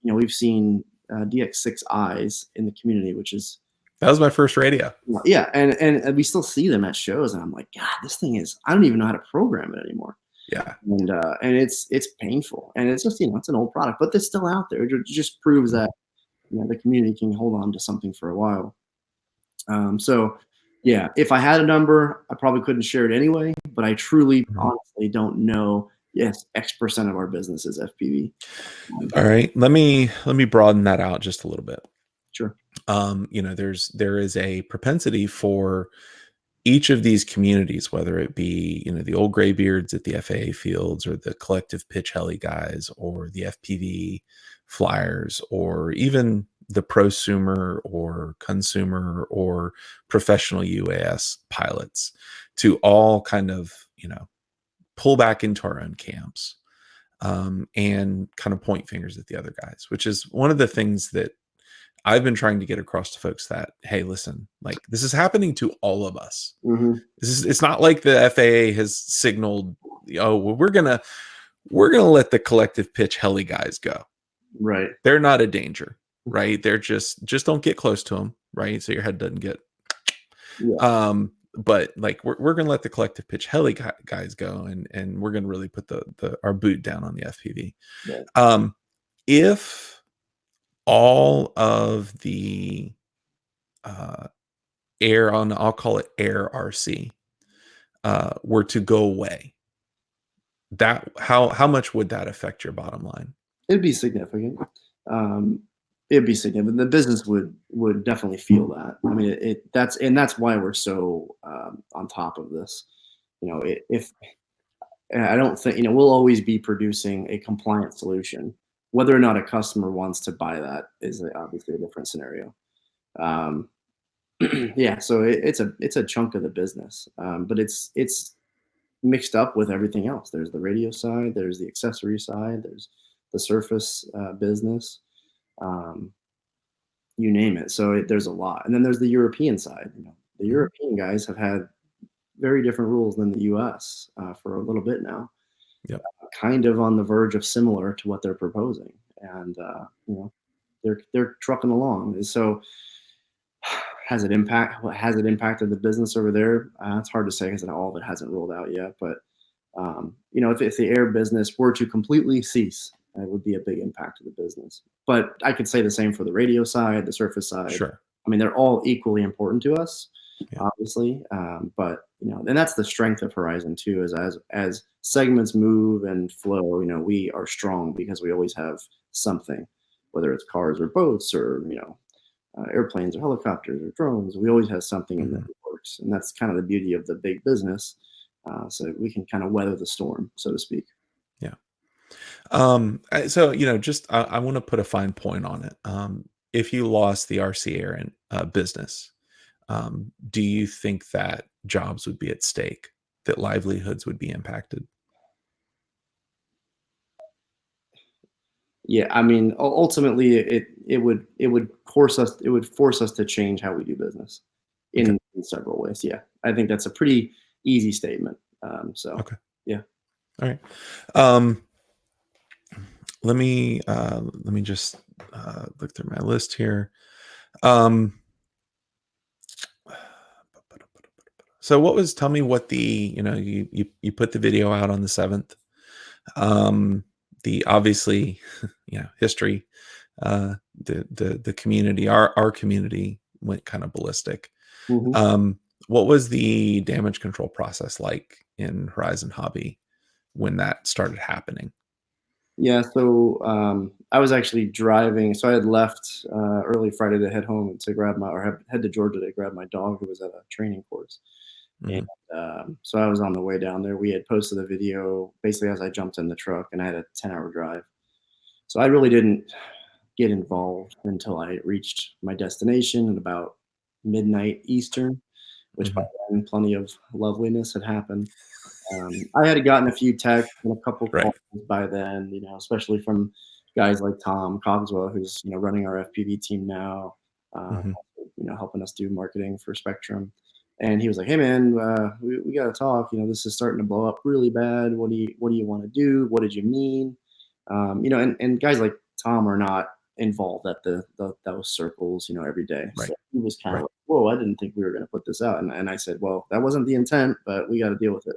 We've seen DX6Is in the community, which is That was my first radio. yeah, and we still see them at shows, and I'm like, God, this thing is. I don't even know how to program it anymore, Yeah. and it's painful, and it's just it's an old product, but it's still out there. It just proves that the community can hold on to something for a while. So yeah, if I had a number, I probably couldn't share it anyway, but I truly, Mhm. honestly don't know. Yes, X% of our business is FPV. All right. Let me broaden that out just a little bit. Sure. There is a propensity for each of these communities, whether it be, the old graybeards at the FAA fields or the collective pitch heli guys or the FPV flyers or even, the prosumer or consumer or professional UAS pilots to all kind of, pull back into our own camps, and kind of point fingers at the other guys, which is one of the things that I've been trying to get across to folks, that, hey, listen, like, this is happening to all of us. It's not like the FAA has signaled, oh, well, we're gonna let the collective pitch heli guys go. Right. They're not a danger, right? They're just don't get close to them, right? So your head doesn't get. But like, we're gonna let the collective pitch heli guys go, and we're gonna really put our boot down on the FPV. Right. If all of the I'll call it air RC, were to go away, that how much would that affect your bottom line? It'd be significant. It'd be significant. The business would definitely feel that. I mean, that's why we're so on top of this. If I don't think, we'll always be producing a compliant solution. Whether or not a customer wants to buy that is obviously a different scenario. Yeah, so it's a chunk of the business, but it's mixed up with everything else. There's the radio side, there's the accessory side, there's the surface business, you name it. So there's a lot, and then there's the European side. The European guys have had very different rules than the U.S. For a little bit now. Yep. Kind of on the verge of similar to what they're proposing, and they're trucking along. So has it impacted the business over there? It's hard to say because all of it hasn't rolled out yet. But if the air business were to completely cease, it would be a big impact to the business. But I could say the same for the radio side, the surface side. Sure. I mean, they're all equally important to us, obviously. But and that's the strength of Horizon too. Is as segments move and flow, we are strong because we always have something, whether it's cars or boats or airplanes or helicopters or drones. We always have something in the works, and that's kind of the beauty of the big business. So we can kind of weather the storm, so to speak. Yeah. So I want to put a fine point on it. If you lost the RC air and business, do you think that jobs would be at stake, that livelihoods would be impacted? Yeah, I mean, ultimately, it would force us to change how we do business in several ways. Yeah, I think that's a pretty easy statement. Okay. Yeah. All right. Let me just look through my list here. So tell me what you put the video out on the 7th. The obviously, history, the community, our community went kind of ballistic. What was the damage control process like in Horizon Hobby when that started happening? Yeah, so I was actually driving. So I had left early Friday to head home to head to Georgia to grab my dog, who was at a training course. And so I was on the way down there. We had posted a video basically as I jumped in the truck, and I had a 10-hour drive. So I really didn't get involved until I reached my destination at about midnight Eastern, which by then plenty of loveliness had happened. I had gotten a few texts and a couple calls by then, especially from guys like Tom Cogswell, who's running our FPV team now, helping us do marketing for Spectrum. And he was like, "Hey man, we got to talk. This is starting to blow up really bad. What do you want to do? What did you mean?" And guys like Tom are not involved at those circles, every day. Right. So he was kind of like, "Whoa, I didn't think we were going to put this out." And I said, "Well, that wasn't the intent, but we got to deal with it."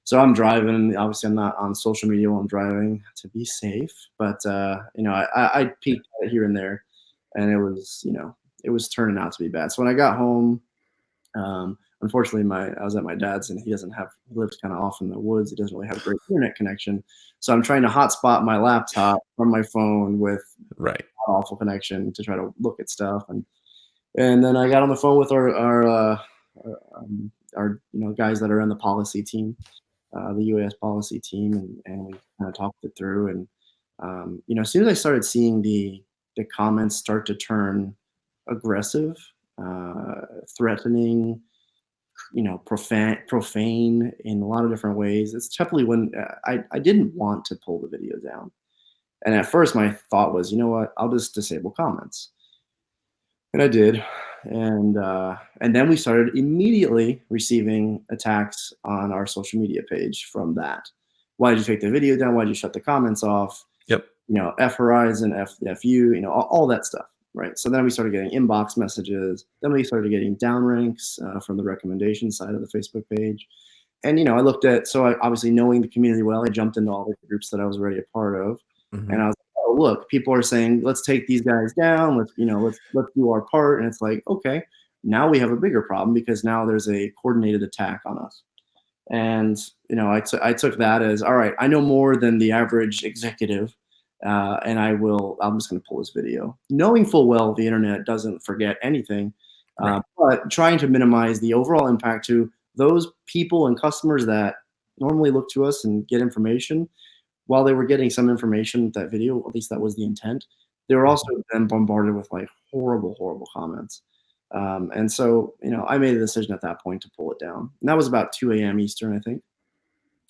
So I'm driving. Obviously, I'm not on social media while I'm driving to be safe, but I peeked at it here and there, and it was turning out to be bad. So when I got home, unfortunately, I was at my dad's, and he lives kind of off in the woods. He doesn't really have a great internet connection. So I'm trying to hotspot my laptop from my phone with an awful connection to try to look at stuff. And then I got on the phone with our guys that are in the policy team, the UAS policy team, and we kind of talked it through. And as soon as I started seeing the the comments start to turn aggressive, threatening, profane in a lot of different ways. It's definitely when I didn't want to pull the video down. And at first my thought was, you know what, I'll just disable comments. And I did. And then we started immediately receiving attacks on our social media page from that. Why did you take the video down? Why did you shut the comments off? Yep. F Horizon, F you, all that stuff. Right. So then we started getting inbox messages. Then we started getting downranks from the recommendation side of the Facebook page. And, I looked at, so I obviously knowing the community well, I jumped into all the groups that I was already a part of. Mm-hmm. And I was like, oh, look, people are saying, let's take these guys down. Let's do our part. And it's like, okay, now we have a bigger problem because now there's a coordinated attack on us. And, I took that as, all right, I know more than the average executive. And I'm just going to pull this video, knowing full well the internet doesn't forget anything, Right. but trying to minimize the overall impact to those people and customers that normally look to us and get information. While they were getting some information with that video, at least that was the intent, they were also then bombarded with like horrible, horrible comments. And so, I made a decision at that point to pull it down. And that was about 2 a.m. Eastern, I think,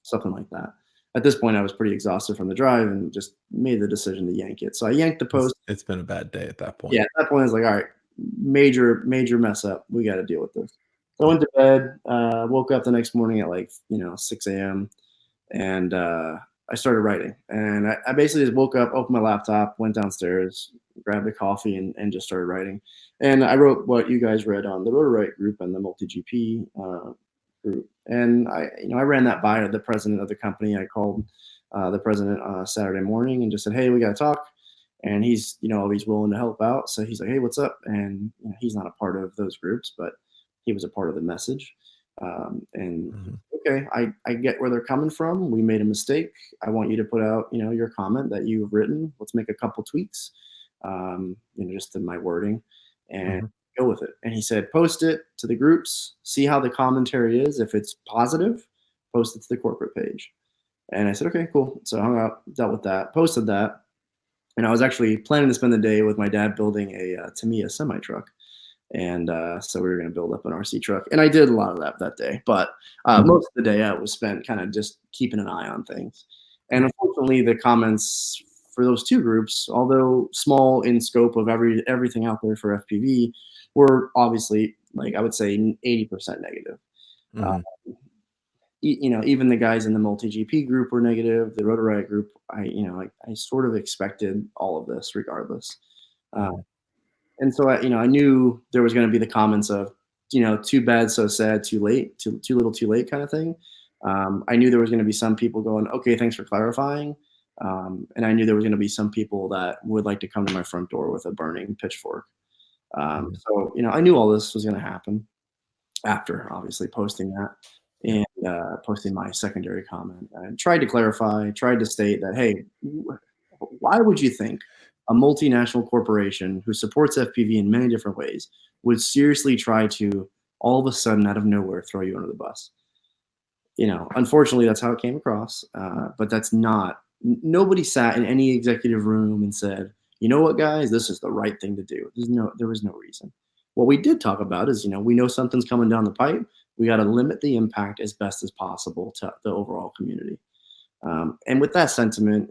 something like that. At this point, I was pretty exhausted from the drive and just made the decision to yank it. So I yanked the post. It's been a bad day at that point. Yeah, at that point, I was like, all right, major mess up. We got to deal with this. So I went to bed, woke up the next morning at like, 6 a.m. And I started writing. And I basically just woke up, opened my laptop, went downstairs, grabbed a coffee, and just started writing. And I wrote what you guys read on the Rotor Riot group and the multi-GP group. And I ran that by the president of the company. I called the president Saturday morning and just said, hey, we got to talk. And he's, always willing to help out. So he's like, hey, what's up? And he's not a part of those groups, but he was a part of the message. Okay, I get where they're coming from. We made a mistake. I want you to put out, your comment that you've written. Let's make a couple tweaks, just in my wording and go with it. And he said, post it to the groups, see how the commentary is. If it's positive, post it to the corporate page. And I said, okay, cool. So I hung out, dealt with that, posted that. And I was actually planning to spend the day with my dad building a Tamiya semi-truck. And so we were going to build up an RC truck. And I did a lot of that day. But most of the day I was spent kind of just keeping an eye on things. And unfortunately, the comments for those two groups, although small in scope of everything out there for FPV, were obviously, like, I would say 80% negative. Even the guys in the multi-GP group were negative. The Rotor Riot group, I sort of expected all of this regardless. And so I knew there was going to be the comments of, too bad, so sad, too late, too little, too late kind of thing. I knew there was going to be some people going, okay, thanks for clarifying. And I knew there was going to be some people that would like to come to my front door with a burning pitchfork. So, I knew all this was going to happen after obviously posting that and posting my secondary comment. I tried to clarify, tried to state that, hey, why would you think a multinational corporation who supports FPV in many different ways would seriously try to all of a sudden out of nowhere throw you under the bus? Unfortunately, that's how it came across. But that's not, nobody sat in any executive room and said, you know what, guys, this is the right thing to do. There was no reason. What we did talk about is, we know something's coming down the pipe. We got to limit the impact as best as possible to the overall community. And with that sentiment,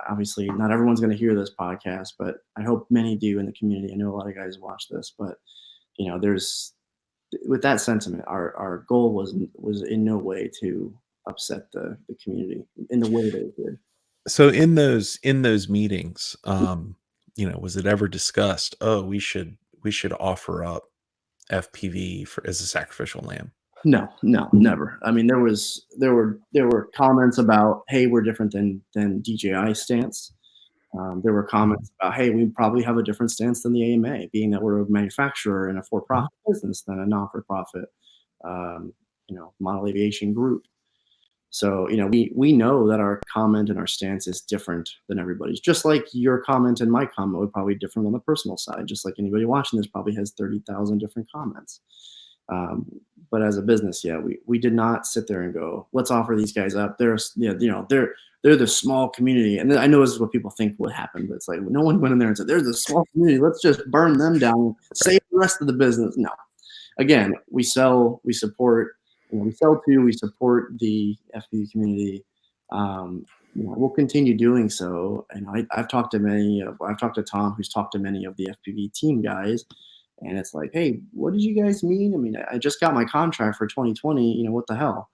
obviously not everyone's going to hear this podcast, but I hope many do in the community. I know a lot of guys watch this, but with that sentiment, our goal was in no way to upset the community in the way that it did. So in those meetings, was it ever discussed, oh, we should offer up FPV as a sacrificial lamb? No, never. I mean, there were comments about, hey, we're different than DJI stance. There were comments about, hey, we probably have a different stance than the AMA, being that we're a manufacturer and a for-profit business than a non-for-profit, model aviation group. So, we know that our comment and our stance is different than everybody's. Just like your comment and my comment would probably be different on the personal side. Just like anybody watching this probably has 30,000 different comments. But as a business, yeah, we did not sit there and go, let's offer these guys up. They're the small community. And then I know this is what people think would happen, but it's like no one went in there and said, there's a small community. Let's just burn them down, save the rest of the business. No. Again, we sell, we support, we sell to, we support the FPV community. We'll continue doing so. And I've talked to Tom, who's talked to many of the FPV team guys, and it's like, hey, what did you guys mean? I mean, I just got my contract for 2020. What the hell?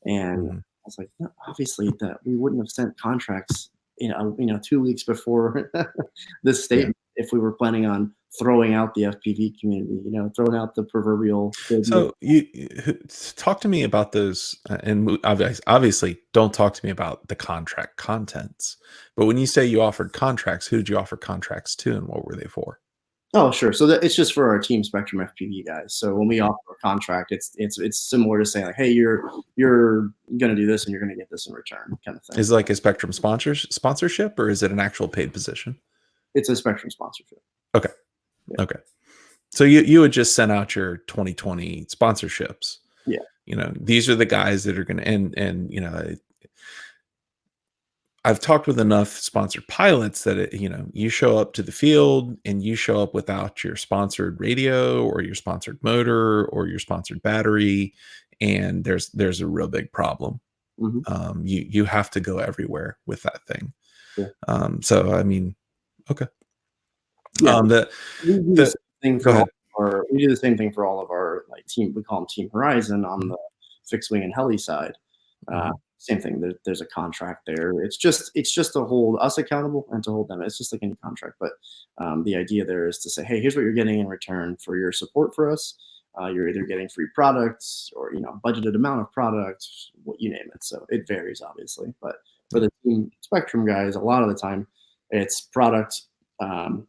And I was like, no, obviously that we wouldn't have sent contracts, 2 weeks before this statement if we were planning on throwing out the FPV community, throwing out the proverbial. So you talk to me about those, and obviously don't talk to me about the contract contents. But when you say you offered contracts, who did you offer contracts to, and what were they for? Oh, sure. So it's just for our Team Spectrum FPV guys. So when we offer a contract, it's similar to saying like, hey, you're going to do this and you're going to get this in return, kind of thing. Is it like a Spectrum sponsorship, or is it an actual paid position? It's a Spectrum sponsorship. Okay. Yeah. Okay. So you would just send out your 2020 sponsorships. Yeah. These are the guys that are going to, and I've talked with enough sponsored pilots that you show up to the field and you show up without your sponsored radio or your sponsored motor or your sponsored battery, and there's a real big problem. Mm-hmm. You have to go everywhere with that thing. Yeah. So I mean, okay. Yeah. We do the same thing for all of our team. We call them Team Horizon on the fixed wing and heli side. Same thing. There's a contract there. It's just to hold us accountable and to hold them. It's just like any contract. But the idea there is to say, hey, here's what you're getting in return for your support for us. You're either getting free products or budgeted amount of products, you name it. So it varies, obviously. But for the Team Spectrum guys, a lot of the time it's product.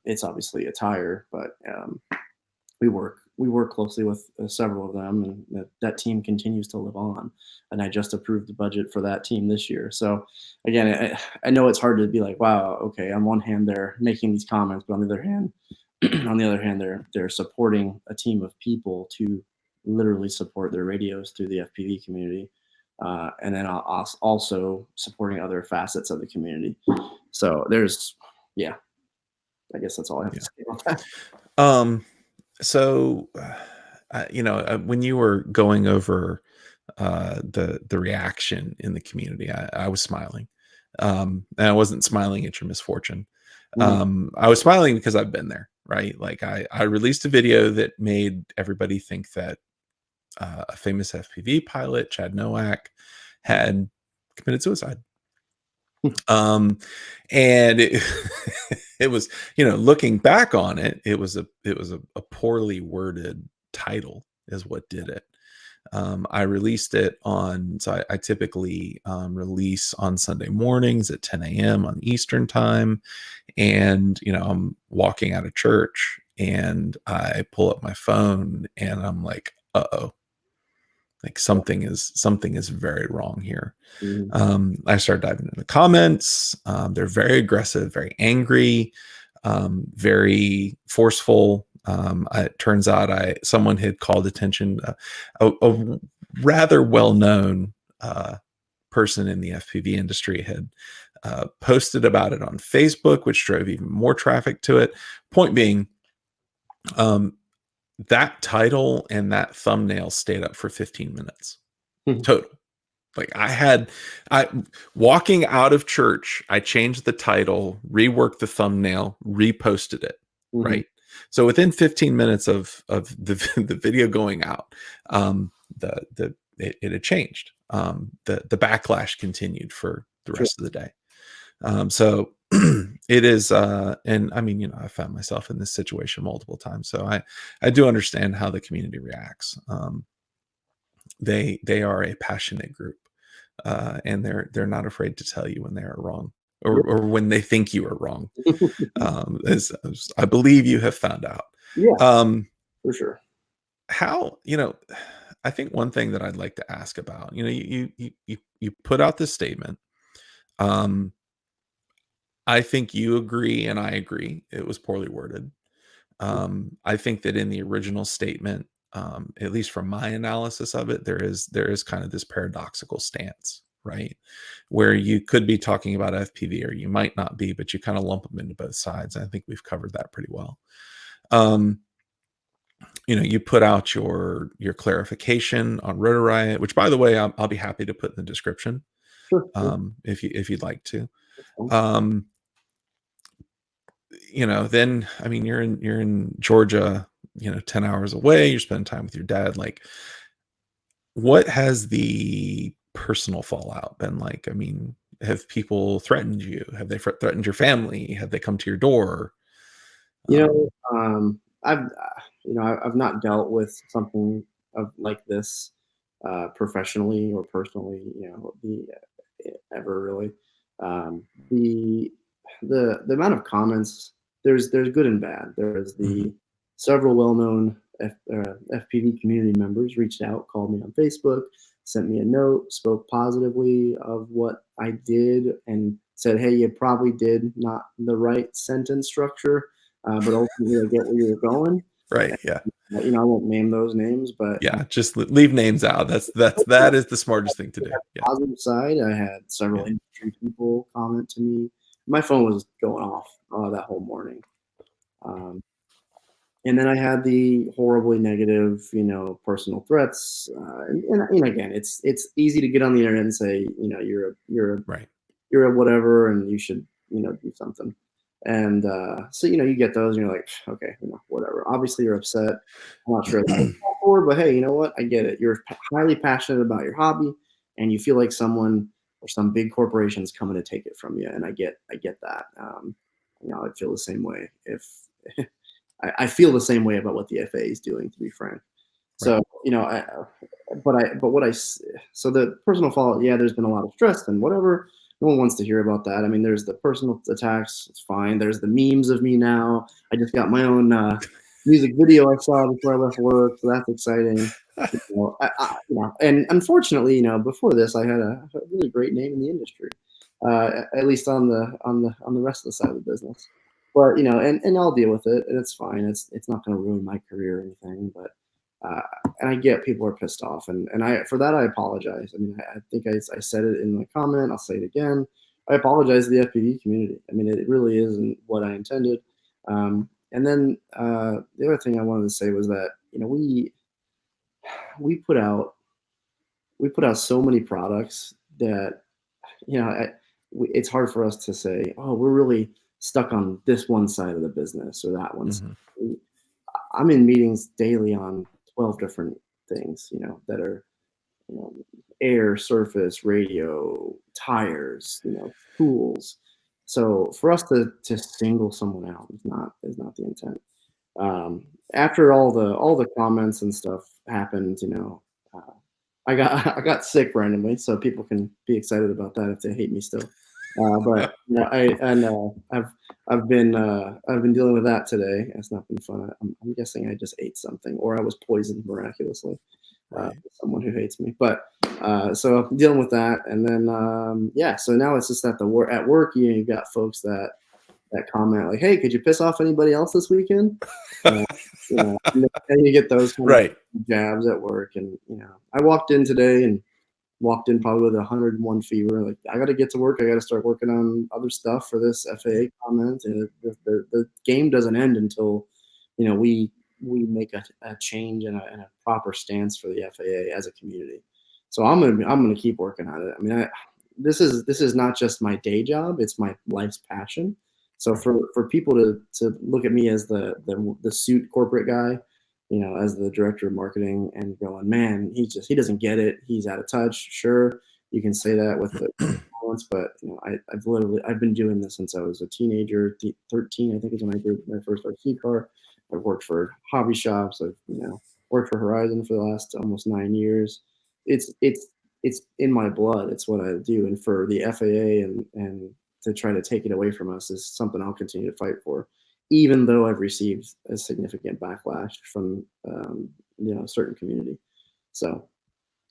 It's obviously attire, but we work closely with several of them, and that team continues to live on. And I just approved the budget for that team this year. So again, I know it's hard to be like, wow, okay, on one hand they're making these comments, but on the other hand, they're supporting a team of people to literally support their radios through the FPV community, and then also supporting other facets of the community. So I guess that's all I have to say about that. So, when you were going over the reaction in the community, I was smiling, and I wasn't smiling at your misfortune. I was smiling because I've been there, right? Like I released a video that made everybody think that a famous FPV pilot, Chad Nowak, had committed suicide. And it, it was, looking back on it, it was a poorly worded title is what did it. I released it so I typically release on Sunday mornings at 10 a.m. on Eastern time. And, I'm walking out of church and I pull up my phone and I'm like, uh-oh. Like something is very wrong here. I started diving into the comments. They're very aggressive, very angry, very forceful. It turns out someone had called attention, a rather well-known person in the FPV industry had posted about it on Facebook, which drove even more traffic to it. Point being, that title and that thumbnail stayed up for 15 minutes total. Like I walking out of church, I changed the title, reworked the thumbnail, reposted it. Right. So within 15 minutes of the video going out, it had changed. The backlash continued for the rest of the day. So it is, and I mean, I found myself in this situation multiple times, so I do understand how the community reacts. They are a passionate group, and they're not afraid to tell you when they are wrong or when they think you are wrong. As I believe you have found out. Yeah, for sure. How, I think one thing that I'd like to ask about, you put out this statement. I think you agree and I agree it was poorly worded. I think that in the original statement, at least from my analysis of it, there is kind of this paradoxical stance, right? Where you could be talking about FPV or you might not be, but you kind of lump them into both sides. I think we've covered that pretty well. You put out your clarification on Rotor Riot, which, by the way, I'll be happy to put in the description. Sure. If you'd like to. Then, I mean, you're in Georgia, 10 hours away, you're spending time with your dad. Like, what has the personal fallout been like? I mean, have people threatened you? Have they threatened your family? Have they come to your door? I've not dealt with something like this professionally or personally, ever really. The amount of comments, there's good and bad. There's several well-known FPV community members reached out, called me on Facebook, sent me a note, spoke positively of what I did, and said, "Hey, you probably did not the right sentence structure, but ultimately I get where you're going." Right. Yeah. I won't name those names, but yeah, just leave names out. That is the smartest thing to do. Yeah. Positive side, I had several industry people comment to me. My phone was going off that whole morning. And then I had the horribly negative, personal threats. And again, it's easy to get on the internet and say, you're a whatever, and you should, do something. And so, you get those, and you're like, okay, whatever. Obviously, you're upset. I'm not sure that's for, but hey, you know what? I get it. You're highly passionate about your hobby, and you feel like someone or some big corporation is coming to take it from you. And I get that. I'd feel the same way if I feel the same way about what the FAA is doing, to be frank. So, so the personal fallout, there's been a lot of stress and whatever. No one wants to hear about that. I mean, there's the personal attacks. It's fine. There's the memes of me now. I just got my own music video I saw before I left work, so that's exciting. And unfortunately, before this, I had a really great name in the industry, at least on the rest of the side of the business. But and I'll deal with it, and it's fine. It's not going to ruin my career or anything. But and I get people are pissed off, and for that I apologize. I mean, I think I said it in the comment. I'll say it again. I apologize to the FPV community. I mean, it really isn't what I intended. And then the other thing I wanted to say was that we put out so many products that it's hard for us to say, oh, we're really stuck on this one side of the business or that one. I'm in meetings daily on 12 different things, that are, air, surface, radio, tires, tools. So for us to single someone out is not the intent. After all the comments and stuff happened, I got sick randomly, so people can be excited about that if they hate me still. But I've been dealing with that today. It's not been fun. I'm guessing I just ate something, or I was poisoned miraculously. Someone who hates me. But so I'm dealing with that, and then so now it's just that at work, you've got folks that comment like, "Hey, could you piss off anybody else this weekend?" And you get those kind of jabs at work, and I walked in today and walked in probably with 101 fever. Like, I got to get to work. I got to start working on other stuff for this FAA comment. And the game doesn't end until, we make a change and a proper stance for the FAA as a community. So I'm gonna keep working on it. I mean, this is not just my day job; it's my life's passion. So for people to look at me as the suit corporate guy, as the director of marketing, and going, man, he doesn't get it. He's out of touch. Sure, you can say that with the balance, but I've been doing this since I was a teenager. 13, I think, is when I did my first RC car. I've worked for hobby shops. I've worked for Horizon for the last almost 9 years. It's in my blood. It's what I do, and for the FAA and to try to take it away from us is something I'll continue to fight for, even though I've received a significant backlash from a certain community. So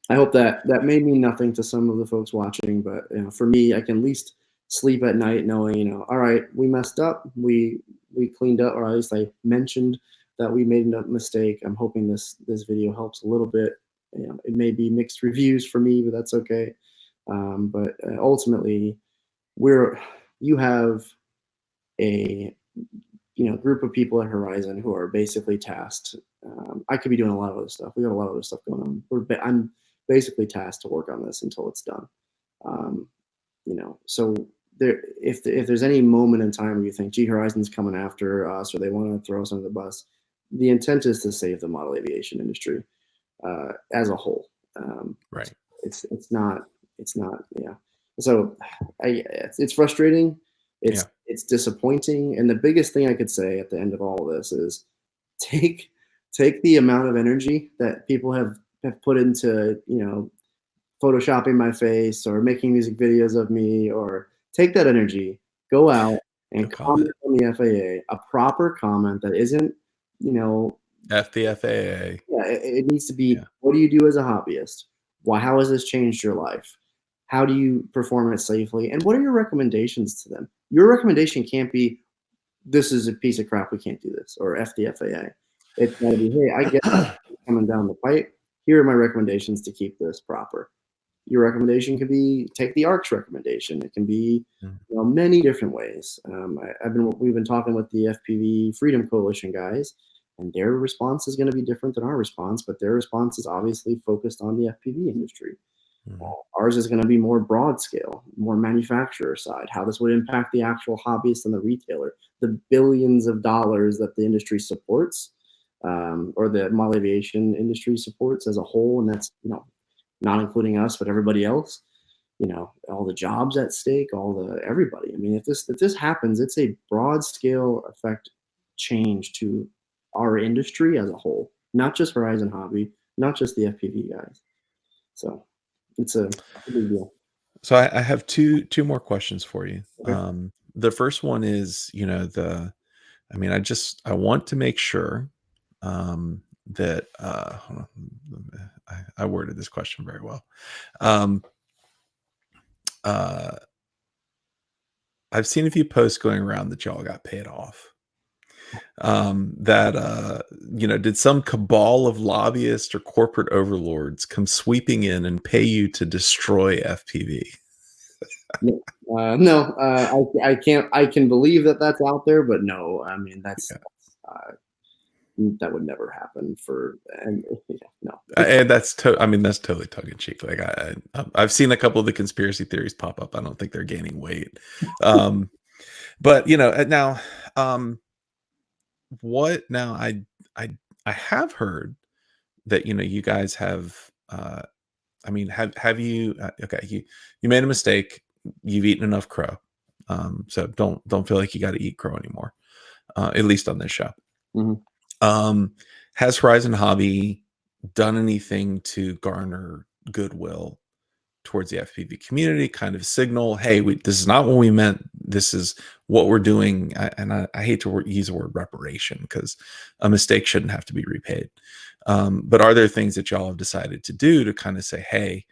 I hope that may mean nothing to some of the folks watching, but for me, I can at least sleep at night knowing, all right, we messed up, we cleaned up, or at least I mentioned that we made a mistake. I'm hoping this video helps a little bit. It may be mixed reviews for me, but that's okay. But ultimately, you have a group of people at Horizon who are basically tasked. I could be doing a lot of other stuff. We got a lot of other stuff going on. I'm basically tasked to work on this until it's done. So if there's any moment in time where you think, gee, Horizon's coming after us, or they want to throw us under the bus, the intent is to save the model aviation industry as a whole. Right. It's not. Yeah. So it's frustrating. It's disappointing. And the biggest thing I could say at the end of all of this is take the amount of energy that people have put into, photoshopping my face or making music videos of me, or take that energy, go out and comment on the FAA, a proper comment that isn't, F the FAA. Yeah, it needs to be, what do you do as a hobbyist? How has this changed your life? How do you perform it safely? And what are your recommendations to them? Your recommendation can't be, this is a piece of crap, we can't do this, or F the FAA. It's got to be, hey, I get coming down the pipe. Here are my recommendations to keep this proper. Your recommendation could be, take the ARC's recommendation. It can be many different ways. We've been talking with the FPV Freedom Coalition guys, and their response is going to be different than our response, but their response is obviously focused on the FPV industry. Ours is going to be more broad scale, more manufacturer side, how this would impact the actual hobbyist and the retailer, the billions of dollars that the industry supports, or the model aviation industry supports as a whole. And that's, not including us, but everybody else, all the jobs at stake, everybody. I mean, if this happens, it's a broad scale effect change to our industry as a whole, not just Horizon Hobby, not just the FPV guys. So it's a big deal. So I have two more questions for you. Okay. The first one is, I want to make sure that I worded this question very well. I've seen a few posts going around that y'all got paid off. Did some cabal of lobbyists or corporate overlords come sweeping in and pay you to destroy FPV? No, I can't. I can believe that that's out there, but no. I mean, that would never happen. No. And that's totally tongue in cheek. Like I've seen a couple of the conspiracy theories pop up. I don't think they're gaining weight. But now, what now? I have heard that you guys have. Have you? Okay, you made a mistake. You've eaten enough crow, so don't feel like you got to eat crow anymore. At least on this show. Mm-hmm. Has Horizon Hobby done anything to garner goodwill towards the FPV community? Kind of signal, hey, this is not what we meant. This is what we're doing. I hate to use the word reparation because a mistake shouldn't have to be repaid. But are there things that y'all have decided to do to kind of say, hey,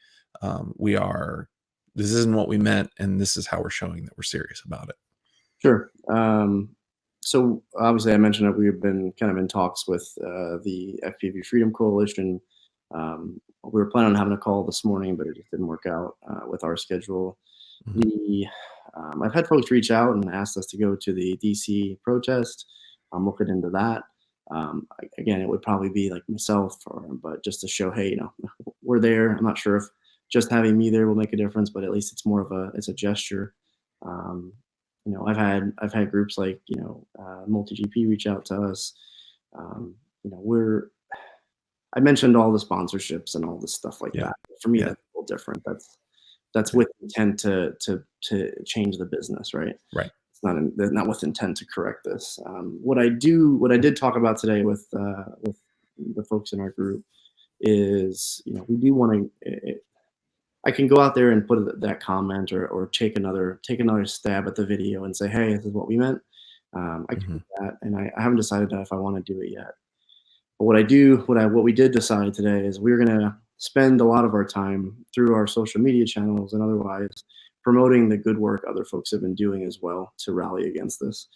this isn't what we meant, and this is how we're showing that we're serious about it? Sure. So obviously I mentioned that we've been kind of in talks with the FPV Freedom Coalition. We were planning on having a call this morning, but it just didn't work out with our schedule. Mm-hmm. I've had folks reach out and asked us to go to the DC protest. I'm looking into that. Again, it would probably be like myself, but just to show, hey, we're there. I'm not sure if just having me there will make a difference, but at least it's more of a gesture. I've had groups like Multi GP reach out to us. I mentioned all the sponsorships and all this stuff like that. For me, that's a little different. That's with intent to change the business, right? Right. It's not with intent to correct this. What I did talk about today with the folks in our group is, we do want to. I can go out there and put that comment or take another stab at the video and say, hey, this is what we meant. I can do that, and I haven't decided if I want to do it yet. But what we did decide today is we're going to spend a lot of our time through our social media channels and otherwise promoting the good work other folks have been doing as well to rally against this.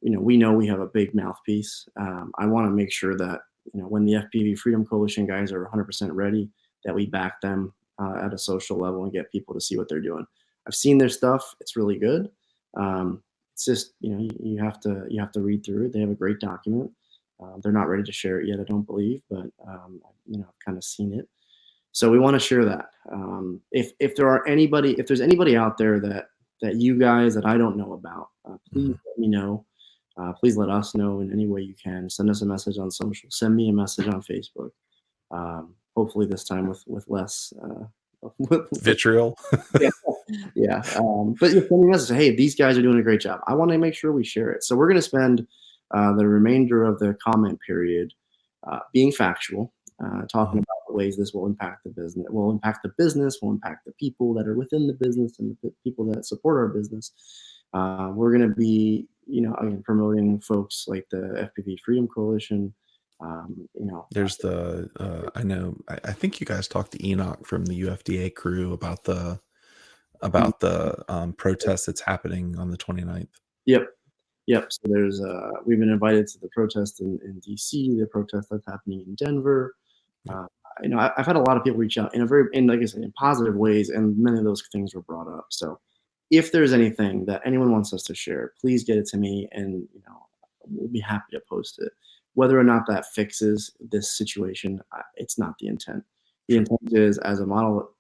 we know we have a big mouthpiece. I want to make sure that, when the FPV Freedom Coalition guys are 100% ready, that we back them at a social level and get people to see what they're doing. I've seen their stuff; it's really good. It's just, you have to read through it. They have a great document. They're not ready to share it yet, I don't believe, but I've kind of seen it. So we want to share that. If there's anybody out there that you guys that I don't know about, please let me know. Please let us know in any way you can. Send us a message on social. Send me a message on Facebook. Hopefully this time with less vitriol. Yeah, yeah. But you're sending a message. Hey, these guys are doing a great job. I want to make sure we share it. So we're going to spend the remainder of the comment period being factual, talking about the ways this will impact the business. Will impact the business. Will impact the people that are within the business and the people that support our business. We're going to be, again, promoting folks like the FPV Freedom Coalition. There's I think you guys talked to Enoch from the UFDA crew about the protest that's happening on the 29th. Yep. So we've been invited to the protest in DC, the protest that's happening in Denver. I've had a lot of people reach out in like I said, in positive ways, and many of those things were brought up. So if there's anything that anyone wants us to share, please get it to me, and we'll be happy to post it. Whether or not that fixes this situation, it's not the intent. The intent is, as the model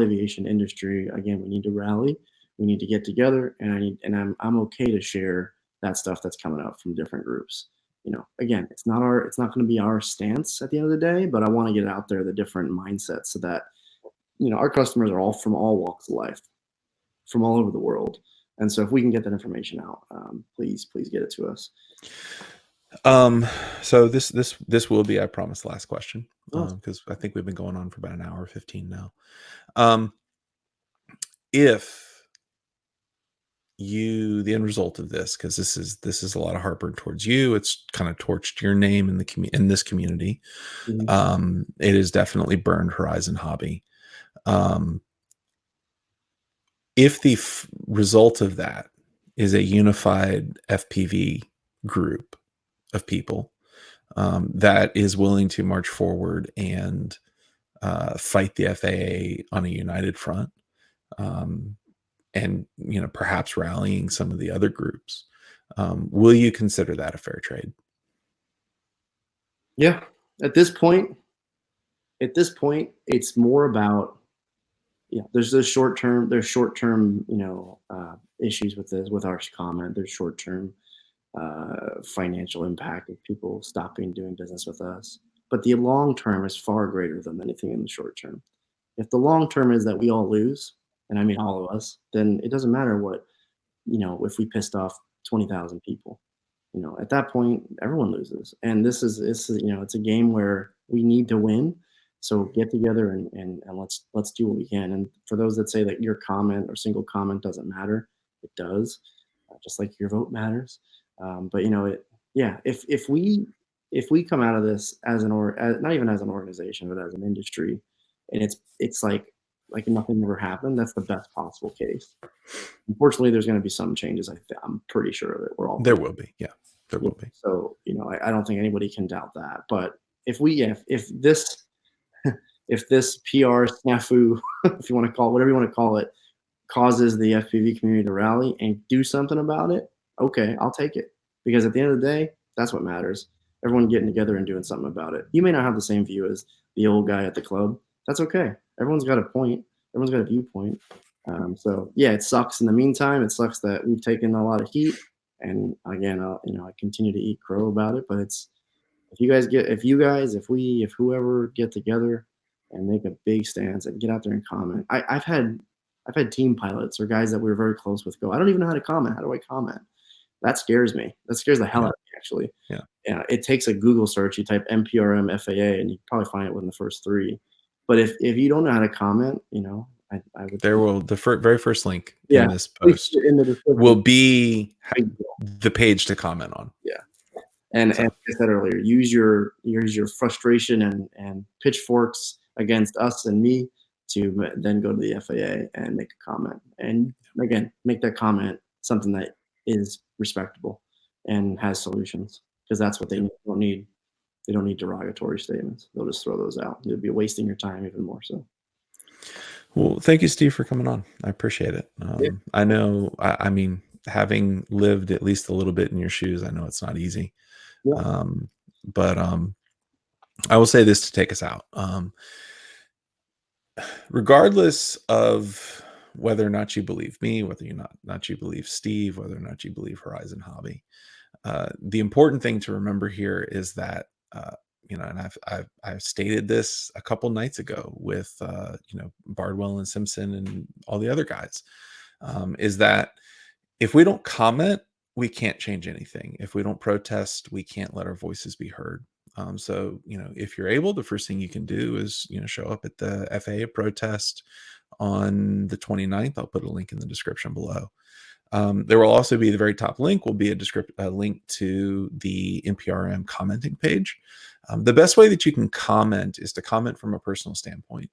aviation industry, again, we need to rally, we need to get together, and I'm okay to share that stuff that's coming up from different groups. Again, it's not going to be our stance at the end of the day, but I want to get out there the different mindsets so that our customers are all from all walks of life, from all over the world. And so if we can get that information out, please get it to us. So this will be, I promise, the last question, because I think we've been going on for about an hour 15 now. If the end result of this, because this is a lot of heartburn towards you, it's kind of torched your name in this community. It has definitely burned Horizon Hobby. If the result of that is a unified FPV group of people that is willing to march forward and fight the FAA on a united front, and perhaps rallying some of the other groups, will you consider that a fair trade? Yeah, at this point, it's more about, there's short-term issues with our comment. There's short-term financial impact of people stopping doing business with us, but the long term is far greater than anything in the short term. If the long term is that we all lose, and I mean all of us, then it doesn't matter what, if we pissed off 20,000 people. At that point, everyone loses. And it's a game where we need to win. So get together and let's do what we can. And for those that say that your comment or single comment doesn't matter, it does, just like your vote matters. But if we come out of this as not even as an organization, but as an industry, and it's like nothing ever happened, that's the best possible case. Unfortunately, there's going to be some changes. I'm pretty sure of it. There will be. Yeah, there will be. So I don't think anybody can doubt that. But if this PR snafu, if you want to call it whatever you want to call it, causes the FPV community to rally and do something about it, okay, I'll take it. Because at the end of the day, that's what matters. Everyone getting together and doing something about it. You may not have the same view as the old guy at the club. That's okay. Everyone's got a point. Everyone's got a viewpoint. So yeah, it sucks. In the meantime, it sucks that we've taken a lot of heat. And again, I continue to eat crow about it. But if whoever get together and make a big stance and get out there and comment. I've had team pilots or guys that we were very close with go, I don't even know how to comment. How do I comment? That scares me. That scares the hell out of me, actually. Yeah. It takes a Google search. You type NPRM FAA, and you probably find it within the first 3. But if you don't know how to comment, I would. The very first link in this post will be the page to comment on. Yeah. And like I said earlier, use your frustration and pitchforks against us and me to then go to the FAA and make a comment. And again, make that comment something that is respectable. and has solutions, because that's what they don't need. They don't need derogatory statements. They'll just throw those out. You'll be wasting your time even more so. Well, thank you, Steve, for coming on. I appreciate it. I know, I mean, having lived at least a little bit in your shoes, I know it's not easy. Yeah. But I will say this to take us out. Regardless of whether or not you believe me, whether you not you believe Steve, whether or not you believe Horizon Hobby, the important thing to remember here is that and I've stated this a couple nights ago with Bardwell and Simpson and all the other guys, is that if we don't comment, we can't change anything. If we don't protest, we can't let our voices be heard. So, if you're able, the first thing you can do is, show up at the FAA protest on the 29th. I'll put a link in the description below. There will also be, the very top link will be a link to the NPRM commenting page. The best way that you can comment is to comment from a personal standpoint.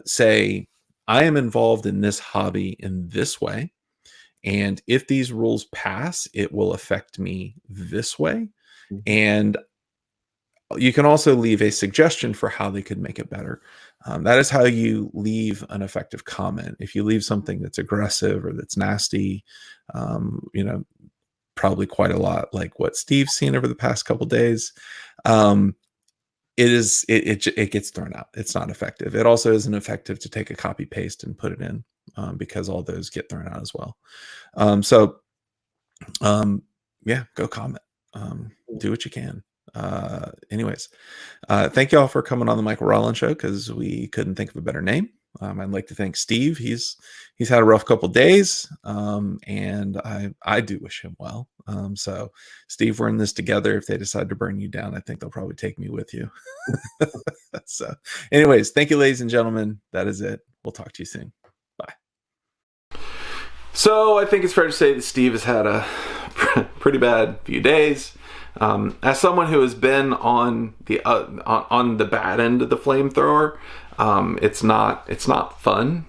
Say, I am involved in this hobby in this way, and if these rules pass, it will affect me this way. And you can also leave a suggestion for how they could make it better. That is how you leave an effective comment. If you leave something that's aggressive or that's nasty, probably quite a lot like what Steve's seen over the past couple days, it gets thrown out. It's not effective. It also isn't effective to take a copy paste and put it in, because all those get thrown out as well. Yeah, go comment. Do what you can. Anyways, thank y'all for coming on the Michael Rollins Show, because we couldn't think of a better name. I'd like to thank Steve. He's had a rough couple days, and I do wish him well. So Steve, we're in this together. If they decide to burn you down, I think they'll probably take me with you. So anyways, thank you, ladies and gentlemen. That is it. We'll talk to you soon. Bye. So I think it's fair to say that Steve has had a pretty bad few days. As someone who has been on the bad end of the flamethrower, it's not fun.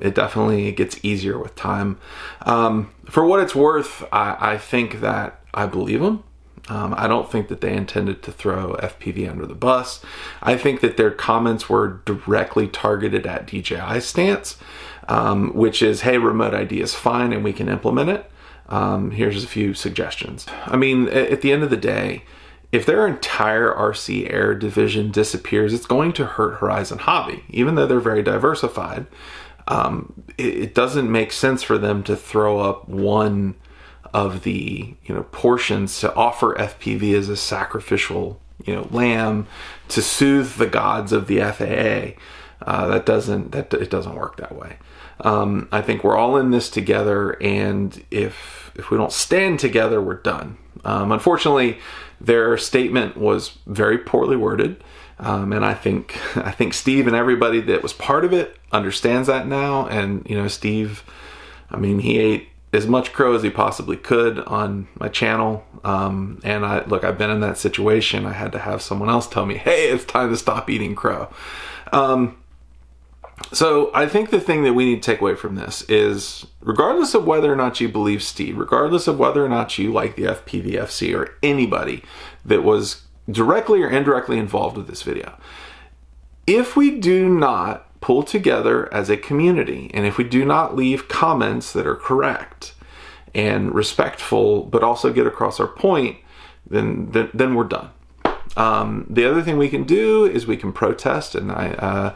It definitely gets easier with time. For what it's worth, I think that I believe them. I don't think that they intended to throw FPV under the bus. I think that their comments were directly targeted at DJI's stance, which is, hey, remote ID is fine and we can implement it. Here's a few suggestions. I mean, at the end of the day, if their entire RC Air division disappears, it's going to hurt Horizon Hobby. Even though they're very diversified, it doesn't make sense for them to throw up one of the portions to offer FPV as a sacrificial lamb to soothe the gods of the FAA. It doesn't work that way. I think we're all in this together, and if we don't stand together, we're done. Unfortunately, their statement was very poorly worded, and I think Steve and everybody that was part of it understands that now. And Steve, I mean, he ate as much crow as he possibly could on my channel, and I've been in that situation. I had to have someone else tell me, hey, it's time to stop eating crow. So I think the thing that we need to take away from this is, regardless of whether or not you believe Steve, regardless of whether or not you like the FPVFC or anybody that was directly or indirectly involved with this video, if we do not pull together as a community, and if we do not leave comments that are correct and respectful, but also get across our point, then we're done. The other thing we can do is we can protest, and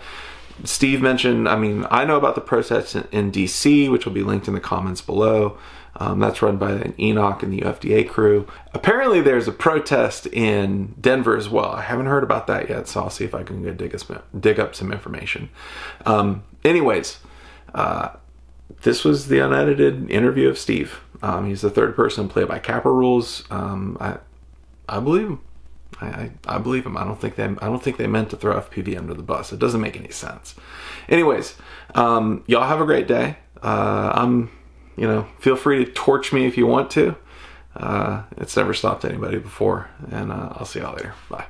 Steve mentioned, I mean, I know about the protests in DC, which will be linked in the comments below. That's run by Enoch and the UFDA crew. Apparently there's a protest in Denver as well. I haven't heard about that yet, so I'll see if I can go dig up some information. Anyways, this was the unedited interview of Steve. He's the third person to play by Kappa rules. I believe him. I believe him. I don't think they meant to throw FPV under the bus. It doesn't make any sense. Anyways, y'all have a great day. Feel free to torch me if you want to. It's never stopped anybody before, and I'll see y'all later. Bye.